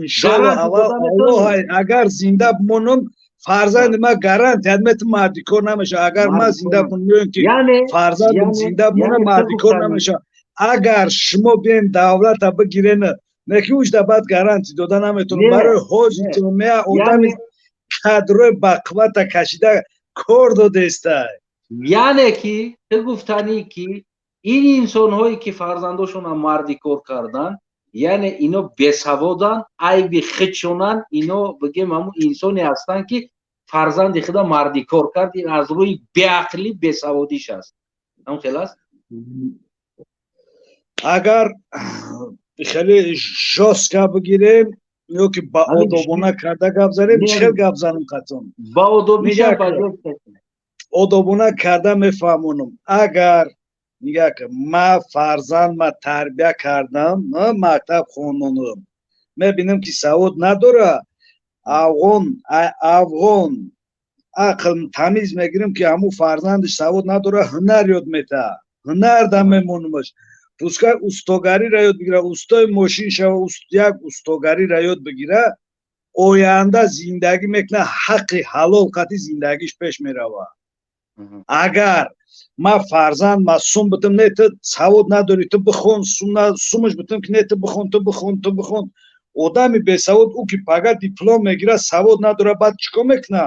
[SPEAKER 5] انشالله الله اگر زنده بمونم فرزند ما گارانتی ادمت مردی کار نمیشه اگر ما زنده بمونم که فرزند زنده بمونه مردی کار نمیشه اگر شما بین دولت بگیرین نکیوش دا بعد گارانتی دادن نمیتونم برای حوض جمعه آدم کادر بقوت کشیده کار داده است
[SPEAKER 2] یعنی که تو گفتنی که این انسان هایی که فرزنداشون هم مردی کار کردن یعنی اینا بسوادن عیب خودشونن اینا بگیم همون انسانی هستن که فرزند خدا مردی کار کرد این از روی بیعقلی بسوادیش است هم خلاص
[SPEAKER 5] اگر خیلی جاسکا بگیریم ё ки ба
[SPEAKER 2] Ами
[SPEAKER 5] одобона карда гап занем
[SPEAKER 2] не
[SPEAKER 5] чихел гап занам қатон
[SPEAKER 2] ба одобиша
[SPEAKER 5] Нигах
[SPEAKER 2] баҷо
[SPEAKER 5] одобона карда мефаҳмонам агар нигах ма фарзанд ма тарбия кардам мактаб хононам мебинам ки савод надора афғон ақл тамиз мегирам ки ҳамун фарзандиш савод надора ҳунар ёд метаҳад ҳунар дар мемонумаш пускай устогариро ёд бигира устои мошин шава як устогариро ёд бигира оянда зиндагӣ мекуна ҳаққи ҳалол қатъи зиндагиш пеш меравад агар ма фарзанд масум битам не ту савод надорӣ ту бихон сумаш битам ки не ту бихон ту бихон ту бихон одами бесавод ӯ ки пага диплом мегира савод надора баъд чӣ кор мекуна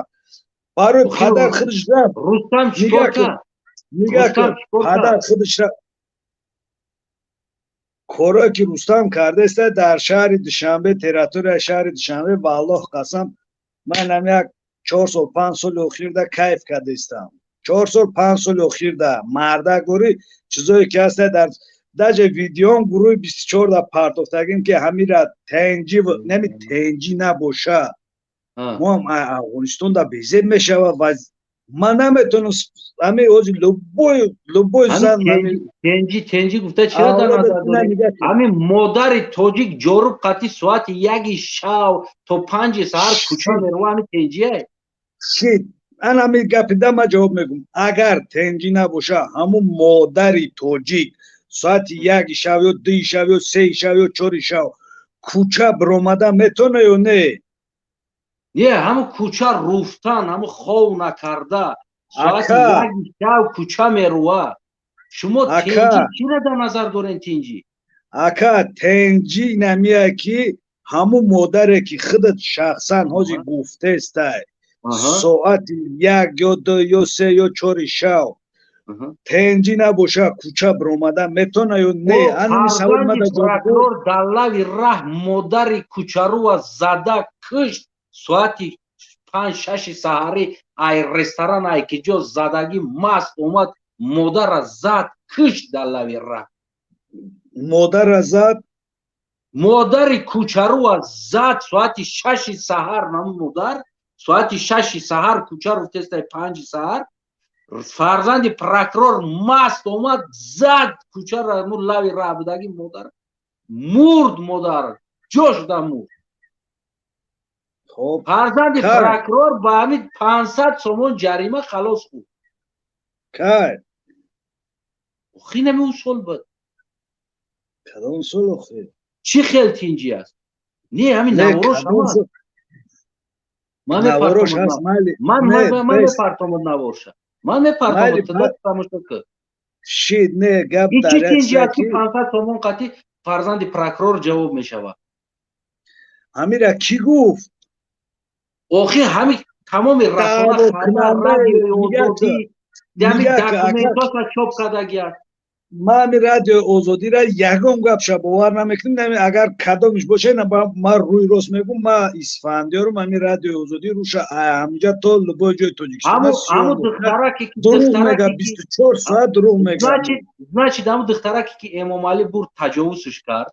[SPEAKER 5] барои падар худаш рафт
[SPEAKER 2] Рустам чикор кард?
[SPEAKER 5] нигах кун падар худаш рафт коре ки Рустам кардааст дар шаҳри Душанбе территорияи шаҳри Душанбе ба Аллоҳ қасам ман ҳам як 4 сол 5 соли охирда кайф кардаистам 4 сол 5 соли охирда мардагори чизое ки ҳаст дар даже видеом гурӯҳи 24 да партофтагим ки ҳамира тенҷи нами тенҷи набоша мо Афғонистон да безеб мешава ва ман наметонам ҳами ҳози любой зан
[SPEAKER 2] тенҷи гуфта чиро дар назар дорӣ ҳами модари тоҷик ҷоруб қатъи соати 1 шав то 5 саҳар кӯча мерава ҳами тенҷие
[SPEAKER 5] чӣ ан ҳами гапида ман ҷавоб мегӯям агар тенҷи набоша ҳамун модари тоҷик соати 1 шав ё 2 шав ё 3 шав ё 4 шав кӯча биромада метавона ё не
[SPEAKER 2] не ҳамун кӯча руфтан ҳамун хов накарда соати 1 шав кӯча мерува шумо тенҷи чиро дар назар дорен тенҷи
[SPEAKER 5] ака тенҷи намия ки ҳамун модаре ки худат шахсан ҳози гуфтестай соати 1 ё 2 ё 3 ё 4 шав тенҷи набоша кӯча биромада метавона ё не ҳанами савол мада
[SPEAKER 2] прокурор дар лави раҳ модари кӯчарува зада кишт соати 5-6 саҳарӣ ай ресторан ай ки ҷо задагӣ маст омад модара зад кишт дар лави раҳ
[SPEAKER 5] модара зад
[SPEAKER 2] модари кӯчарува зад соати 6 саҳар наму модар соати 6 саҳар кӯча руфтестай 5 саҳар фарзанди прокурор маст омад зад кӯчара му лави раҳ будагӣ модар мурд модар ҷошуда мурд фарзанди прокурор ба ҳамин 500 сомон ҷарима халос худ
[SPEAKER 5] кай
[SPEAKER 2] охи нами усол буд
[SPEAKER 5] кадом сол охи
[SPEAKER 2] чӣ хел тинҷи аст не ҳамин наворош ҳамаст ман мепартомад навороша ман мепартомад тамошо кар
[SPEAKER 5] шид не гап
[SPEAKER 2] чӣ тинҷи аст ки 500 сомон қатъи фарзанди прокурор ҷавоб мешавад
[SPEAKER 5] ҳамира кӣ гуфт
[SPEAKER 2] охи ҳами тамоми расона хабар радиои озодӣ ҳами документоса чоп кардаги аст
[SPEAKER 5] ман ҳами радиои озодиро ягон гапша бовар намекунам агар кадомиш боша ман рӯи рост мегӯм ман исфандиёрум ҳами радиои озодӣ руша ҳамҷа то любой ҷои тоҷикистон
[SPEAKER 2] ҳамун духтараки
[SPEAKER 5] 24 соат дурӯғ мегӯям
[SPEAKER 2] значит ҳамун духтараке ки эмомалӣ бурд таҷовузш кард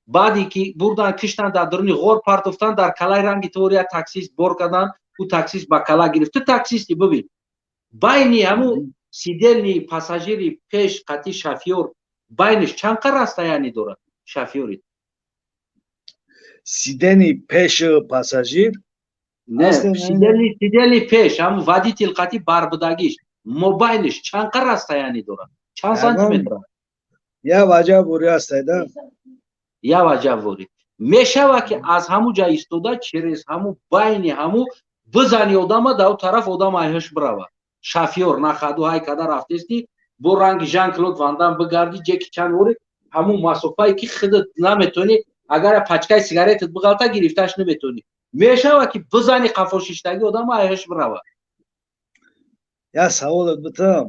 [SPEAKER 2] баъде ки бурдан киштан дар дуруни ғор партофтан дар калаи ранги товори як таксист бор кардан ӯ таксист ба кала гирифт ту таксисти бибин байни ҳамун сидени пассажири пеш қатъи шофёр байниш чанқа расстояние дорад шофёри
[SPEAKER 5] сидени пеши пассажир
[SPEAKER 2] не сидени пеш ҳамун водител қатъи барбудагиш мобайниш чанқа расстояние дорад чанд сантиметр
[SPEAKER 5] я ваҷаб ворӣ астайда
[SPEAKER 2] я ваҷаб ворӣ мешава ки аз ҳамун ҷа истода через ҳамун байни ҳамун бизани одама дар он тараф одам айҳош бирава шофёр нахаду ҳай када рафтести бо ранги Жан Клод Ван Дам бигарди ҷеки чанд вори ҳамун масофае ки худат наметавонӣ агар пачкаи сигаретат биғалта гирифташ наметавонӣ мешава ки бизани қафошиштаги одама айҳош бирава
[SPEAKER 5] я саволат битам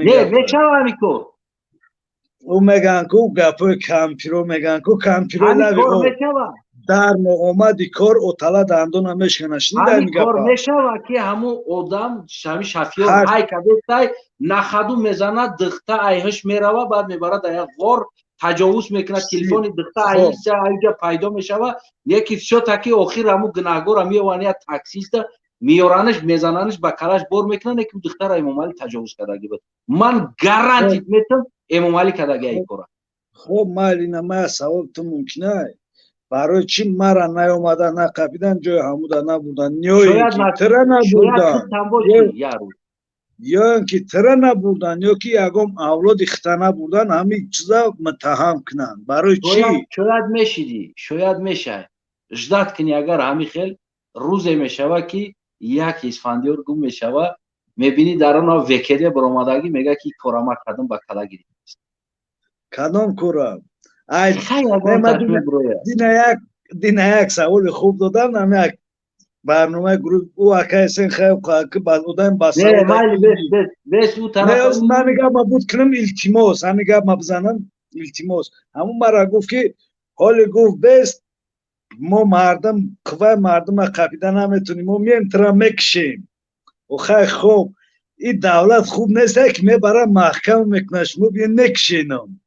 [SPEAKER 2] не мешава ҳамин кор
[SPEAKER 5] ӯ меган ку гапои кампиро меган ку кампиро лави дар ноомади кор отала дандона мешкана
[SPEAKER 2] ҳамин кор мешава ки ҳамун одам ҳамин шофёр ҳай кадестай нахаду мезанад дихта айҳош мерава баъд мебарад дар як ғор таҷовуз мекунад, телефони духта
[SPEAKER 5] خب
[SPEAKER 2] айса айҷа пайдо мешава, яки шо таки охир ҳаму гунаҳгора меёванд, як таксиста миёранаш мезананаш ба калаш бор мекунанд, яки духтара Эмомалӣ таҷовуз кардаги буд. Ман гарантит метам Эмомалӣ кардаги ай кора.
[SPEAKER 5] خب مالینا ما سوال تو ممکنه برای چی مرا نیومدن نقبیدن جای همودا نبودن یا
[SPEAKER 2] شاید
[SPEAKER 5] اینکه تره
[SPEAKER 2] شاید تو
[SPEAKER 5] نبودن
[SPEAKER 2] تنباشی یارو.
[SPEAKER 5] یا اینکه تره نبودن یا که یکم اولاد اختنه بودن همین چیزا متهم کنن برای چی
[SPEAKER 2] شاید میشیدی، شاید میشه جدت کنی اگر همین خیل روزی میشوه که یک اسفندیار گم میشوه، میبینی در آن وکیلی برآمدگی میگه که کارما کردم با کلا گرفت.
[SPEAKER 5] کدام کورم ای
[SPEAKER 2] خیلی اگر تصمیم برویه
[SPEAKER 5] دینا یک سوال خوب دادم هم یک برنامه گروه او اکایسین خیلی که بعد اودن با سوال
[SPEAKER 2] نه مایلی بس او طرف
[SPEAKER 5] نه من میگم ما بود کنم التماس هم میگم ما بزنم التماس همون مرا گفت که حالی گفت بست ما مردم قوه مردم قبیده نمیتونیم ما میم ترا میکشیم و خیلی خوب این دولت خوب نیست که میبره محکم میکنه شما بیان میکشینم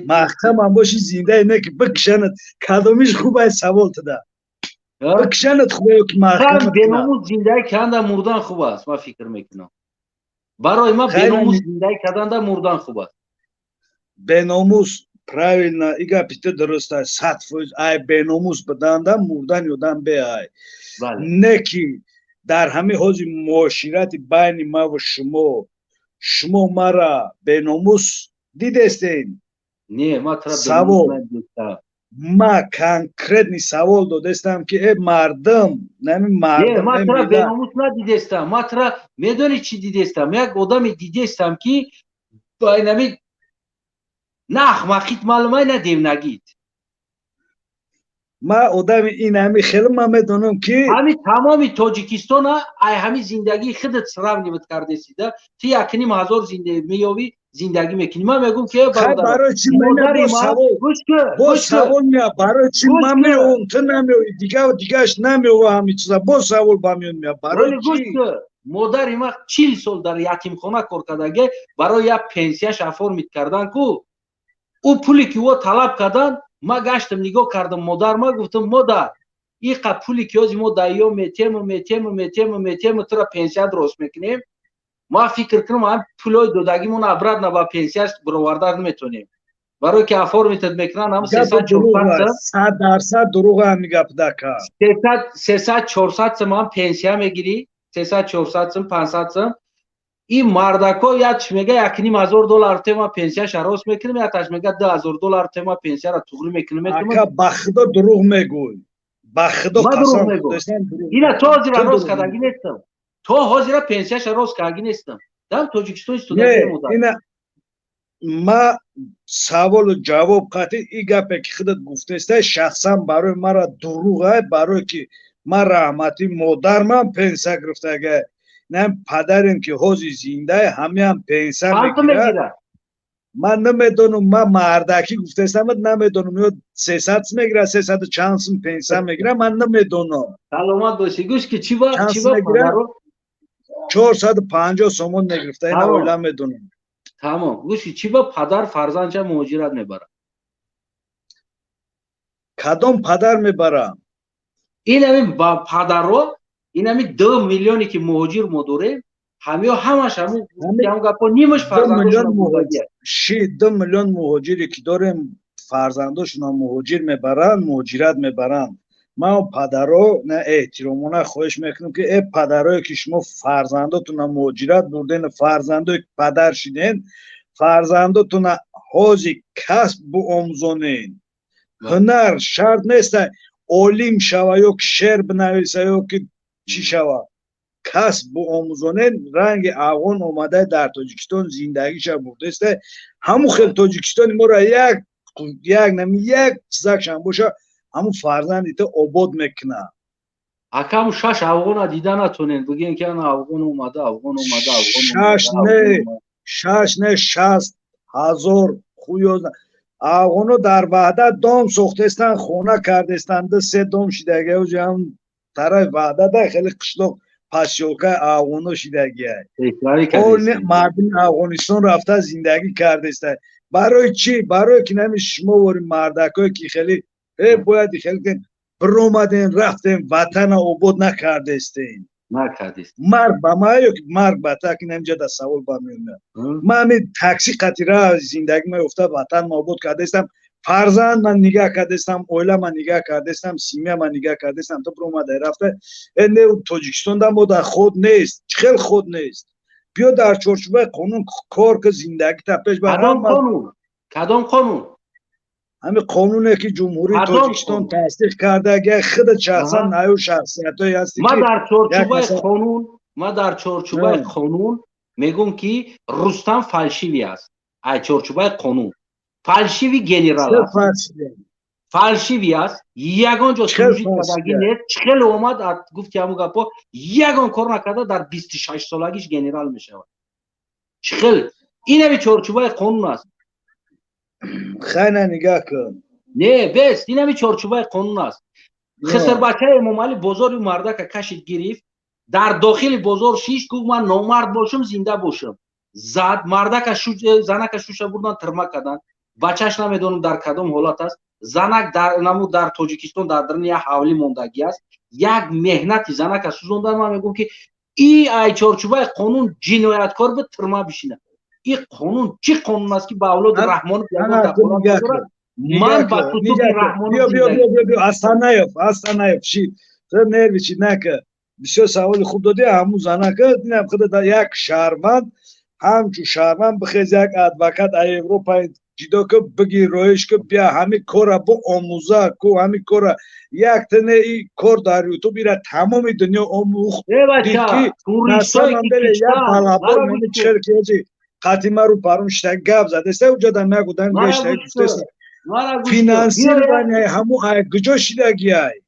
[SPEAKER 5] محکم هم باشی زنده اینه که بکشنت کدامیش خوب ای سوال تده بکشنت خوبه که محکم
[SPEAKER 2] کنه بناموس زنده کردن مردن خوب است. من فکر میکنم برای ما بناموس زنده کردن مردن خوب است.
[SPEAKER 5] بناموس правильно ига пите درست است 100% ای بناموس بداندن مردن یادن بیای نه که در همه حوزه معاشرت بین ما و شما مرا بناموس دیدستین
[SPEAKER 2] نه ما ترا بناموس ندیدستم.
[SPEAKER 5] ما конкретный سوال دادستم که مردم نمی مردم
[SPEAKER 2] نه ما ترا بناموس ندیدستم. ما ترا میدونی چی دیدستم؟ یک آدمی دیدستم که با اینمی نه احمقیت معلومه نه دیونگیت.
[SPEAKER 5] ما آدم این همی خیلی ما میدونم که
[SPEAKER 2] همی تمامی تاجیکستان ای همی زندگی خودت سراغ نمید کرده سیده تی یکنی مازور زنده میاوی زندگی میکنی. من میگم که
[SPEAKER 5] برای چی من با سوال میا برای چی من میام تو نمیوی دیگهش نمیوه همین چیزا با سوال با میون میا برای چی
[SPEAKER 2] مادر ما 40 سال در یتیمخانه کار کردگی برای یک پنسیاش افورمید کردن کو او پولی که او طلب کردن ما گشتم نگاه کردم مادر ما گفتم مادر این پولی که از ما دایو میتیم تو را پنسیا درست میکنیم ما فکر کنم هم پولای دودگیمون ابرد نه با پنسیاش برآورده نمیتونیم برای که افورمید میکنن هم 300-400
[SPEAKER 5] دروغ هم میگه پدکا
[SPEAKER 2] 300-400 سم هم پنسیا میگیری 300-400 سم 500 سم این مردکا یادش میگه $1,500 تما پنسیاش راست میکنیم یادش میگه $10,000 تما پنسیا را توغری میکنیم.
[SPEAKER 5] اکا بخدا دروغ میگوی بخدا قسم
[SPEAKER 2] اینا تو حاضر راست کردگی نیستم تو حاضر پنسیاش راست کردگی نیستم در تاجیکستان استودنت نموده.
[SPEAKER 5] اینا ما سوال و جواب قطعی ای گپه که خودت گفته است شخصا برای مرا دروغه برای که من رحمتی مادرم پنسیا گرفته اگه نه پدرم که حوزی زنده همه هم پنسیا میگیره من نمیدونم من مردکی گفته استم نمیدونم یا 300 میگیره 300 چند سم پنسیا میگیره من نمیدونم
[SPEAKER 2] سلامت باشی گوش که چی با
[SPEAKER 5] 450 سومون نگرفته این اولا میدونم
[SPEAKER 2] تمام گوشی چی با پدر فرزندش مهاجرت میبره
[SPEAKER 5] کدام پدر میبره
[SPEAKER 2] این همین با پدر رو این همین 2 میلیونی که مهاجر مدوره همش همون گپا نیمش فرزنداشون مهاجره
[SPEAKER 5] 2 میلیون مهاجری که داریم فرزنداشون مهاجر میبرن مهاجرت میبرن ما پدرها نه احترامونه خواهش میکنم که ای پدرایی که شما فرزنداتون مهاجرت بردین فرزندایی که پدر شدین فرزنداتون حوزی کسب بآموزونین هنر شرط نیست عالم شوه یا که شعر بنویسه یا که چی شوه کسب بآموزونین رنگ افغان اومده در تاجیکستان زندگیش برده است همون خیلی تاجیکستانی ما را یک چیزکشن باشه همون فرزندی تو آباد میکنه
[SPEAKER 2] اکم 6 افغان دیدن نتونین بگین که افغان اومده
[SPEAKER 5] 60,000 خویوز افغانو در وحدت دام ساخته استن خونه کرده استن 2-3 دام شدگه و جمع طرف وحدت خیلی قشلاق پاسیوکا آغونو شیدگیه
[SPEAKER 2] اصراری
[SPEAKER 5] اون
[SPEAKER 2] کردی
[SPEAKER 5] مردم افغانستان رفته زندگی کرده است برای چی برای که نمی شما ور مردکای که خیلی باید خیلی برومدین رفتین وطن آباد نکرده استین
[SPEAKER 2] نکردی
[SPEAKER 5] مرگ با ما یا مرگ با تا که نمیجا در سوال با میونه من همین تاکسی قطیره زندگی من افته وطن آباد کرده استم فرزند من نگاه کرده استم اویلا من نگاه کرده استم سیمه من نگاه کرده استم تو برومده رفته نه تاجیکستان در مورد خود نیست خیلی خود نیست بیا در چارچوب قانون کار که زندگی تا پیش ببرم
[SPEAKER 2] کدام قانون
[SPEAKER 5] همین قانونه که جمهوری تاجیکستان تصدیق کرده اگه خود شخصا نه شخصیتایی هستی
[SPEAKER 2] ما در چارچوب قانون میگم که رستم فالشیوی است ای چارچوب قانون فالشیوی گنرال است فالشیوی است یگان جا سروجی کردگی نیست چخل اومد گفت که همون گپا یگان کار نکرده در 26 سالگیش گنرال میشه چخل این همین چارچوب قانون است
[SPEAKER 5] خیلی نگاه کن
[SPEAKER 2] نه بس این همین چارچوب قانون است خسر بچه امام علی بازار مرده که کشید گرفت در داخل بازار شیش گفت من نامرد باشم زنده باشم زد مرده که زنک شوشه بردن ترمه کردن بچهش نمیدونم در کدام حالت است زنک در تاجیکستان در درون یک حوالی موندگی است یک مهنتی زنک سوزوندن من میگم که این ای چارچوبه قانون جنایتکار به ترمه بشینه این قانون چی قانون است که با اولاد رحمان من با تو رحمان
[SPEAKER 5] بیا اصلا نیف چی تو نروی چی نکه بسیار سوال خوب دادی همون زنکه دینم خود در یک شهروند همچون شهروند بخیز یک ادوکت ای اروپا جدا که بگی رویش که بیا همین کار با آموزه که همین کار یک تنه ای کار در یوتیوب بیره تمام دنیا آموخت دیگه نسان هم داره یک بلابار منی چهر که قطیمه رو پرونشتگ گف زده سه اوجا در نگودن گشتگ گفته فینانسیر بانی همو گجا شیدگی های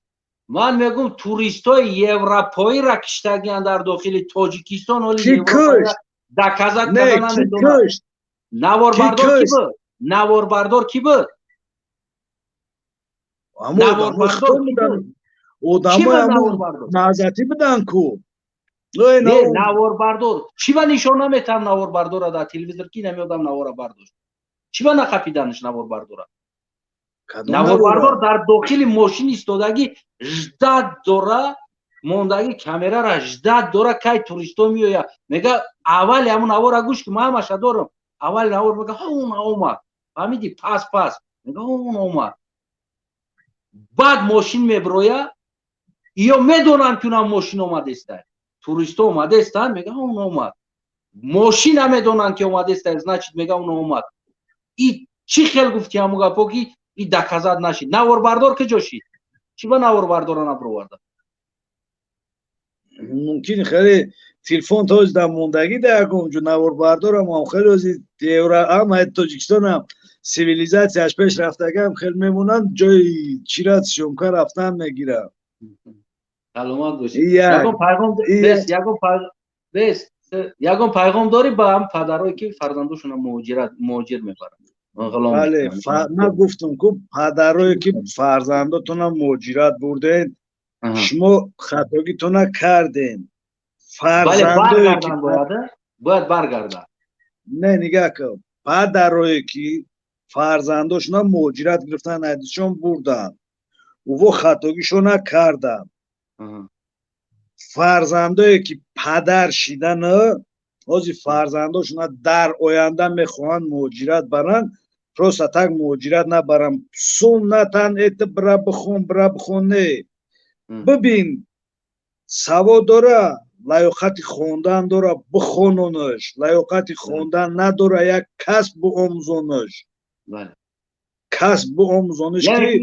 [SPEAKER 2] من میگم توریستای اروپایی را کشتگیان در داخل تاجیکستان ولی
[SPEAKER 5] اروپایی
[SPEAKER 2] دکازک کردن نمیدونم نواربردار کی بود نواربردار کی بود
[SPEAKER 5] نواربردار کی بود آدمای همو نازتی بدن کو
[SPEAKER 2] نه نواربردار چی با نشان نمیتم نواربردار را در تلویزیون کی نمیادم نوار برداشت چی با نقپیدنش نواربردار نواربردار در داخل ماشین ایستادگی جدت داره موندگی کامera را جدت داره که توریستا میآید میگه اول همون نوار گوش که من ماشه دارم اول نوار میگه اون اومد فهمیدی پس میگه اون اومد بعد ماشین میبروید یا میدونم که اون ماشین اومده است توریستا اومده استن میگه اون اومد ماشین هم میدونن که اومده است значит میگه اون اومد این چی خیلی گفتی همون گپا که این دکازاد نشید نوار بردار که جاشید چی با نوار بردار نبرورده
[SPEAKER 5] ممکن خیلی تلفن توز در موندگی در اونجا نوار بردار هم خیلی روزی دیوره هم تاجیکستان هم سیویلیزاسیش پیش رفتگم خیلی میمونن جای چیرات شمکا رفتن میگیرم
[SPEAKER 2] سلامت باشید یگان پیغام داری با هم پدرایی که فرزنداشون مهاجر میبرن
[SPEAKER 5] بله من گفتم که پدرایی که فرزنداتون مهاجرت بردین شما خطاگیتون کردین
[SPEAKER 2] فرزندایی که باید برگردن
[SPEAKER 5] نه نگاه کن پدرایی که فرزنداشون مهاجرت گرفتن ادیشون بردن و خطاگیشون کردن فرزندایی که پدر شیدن از فرزنداشون در آینده میخوان مهاجرت برن پروسه تک مهاجرت نبرن سنتن ایت برا بخون نه ببین سواد داره لیاقت خوندن داره بخونونش لیاقت خوندن نداره یک کسب آموزونش کسب آموزونش که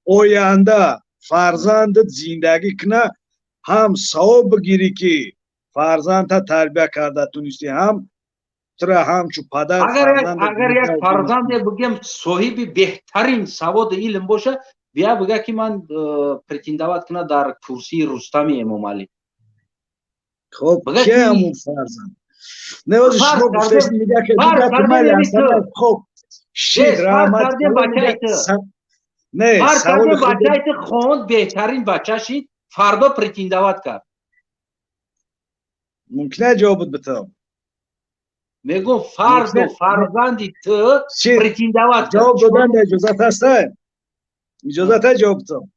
[SPEAKER 5] آینده فرزندت زندگی کنه هم ثواب بگیری که فرزند تربیت کرده تونستی هم ترا هم چو پدر
[SPEAKER 2] اگر یک فرزند بگم صاحب بهترین سواد علم باشه بیا بگه که من پرتندوات کنه در کرسی رستم امام علی
[SPEAKER 5] خب که همون فرزند نه از شما گفتش میگه که خب شید رحمت
[SPEAKER 2] نه فرزند بچه‌ت خواند بهترین بچه شید فردا پرتیندوات کرد.
[SPEAKER 5] ممکنه جوابت بدم.
[SPEAKER 2] میگم فردا فرزندی تو
[SPEAKER 5] چی؟
[SPEAKER 2] پرتیندوات کرد.
[SPEAKER 5] جواب دادن به اجازت هسته؟ اجازت ها جواب بدم.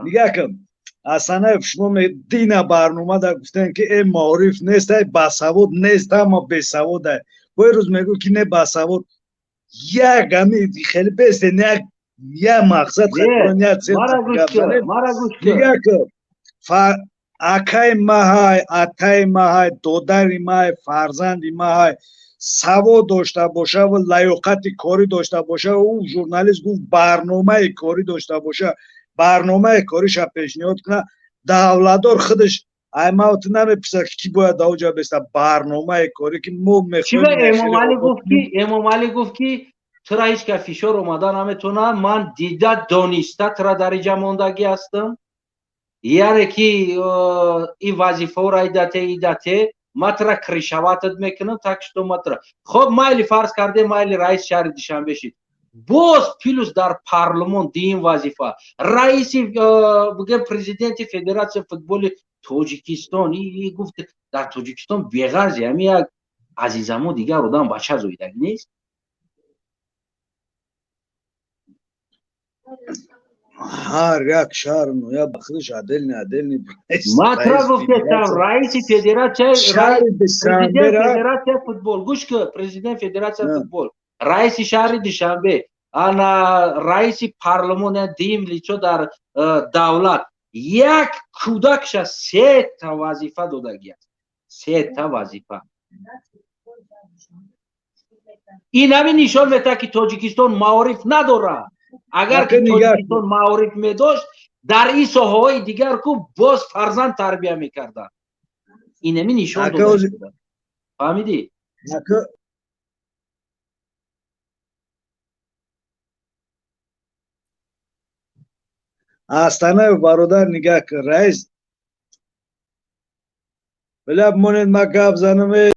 [SPEAKER 5] نگاه کن. اصلا شما دین برنامه در گفتن که این معارف نیست، باسواد نیست، اما بسواد است. باید روز میگو که نه باسواد یک همی خیلی بسته نه یک مقصد خیلی نه
[SPEAKER 2] مرا گوش
[SPEAKER 5] نگاه کن. اکای ما های، اتای ما های، دودری ما های، فرزندی ما های سواد داشته باشه و لیاقت کاری داشته باشه و او ژورنالیست گفت برنامه کاری داشته باشه، برنامه کاریش پیشنهاد کنه. دولتدار خودش ایموت نمیپرسه که کی باید اوجا بسته برنامه کاری که ما میخوایم.
[SPEAKER 2] امام علی گفت که چرا هیچ که فشار اومدن نمیتونه، من دیده دانسته ترا درجه ماندگی هستم، یعنی که این وظیفه را ایدته متر کرشواتت میکنم تاکشتو متر. خب مایلی فرض کرده مایلی رئیس شهر دوشنبه شد، باز پیلوس در پارلمان دیم وظیفه رئیس بگه پرزیدنت فدراسیون فوتبال تاجیکستان ای گفت در تاجیکستان بیغرضی همین یک عزیزمو دیگر آدم بچه زویدگی نیست.
[SPEAKER 5] هر یک شهر نویا بخدش عدل نیست.
[SPEAKER 2] مطرح گفتم رئیس فدراسیون پرزیدنت فدراسیون فوتبال گوش که پرزیدنت فدراسیون فوتبال رئیس شهر دوشنبه انا رئیس پارلمان دیم لیچو در دولت یک کودکش 3 تا وظیفه دادگی است. 3 تا وظیفه. این همین نشان میده که تاجیکستان معارف نداره. اگر که تاجیکستان معارف میداشت در این ساحه‌های دیگر کو باز فرزند تربیت میکردن. این همین نشان داده. فهمیدی؟
[SPEAKER 5] آستانه برادر نگاه کن رئیس بلاب مونید ما گپ زنم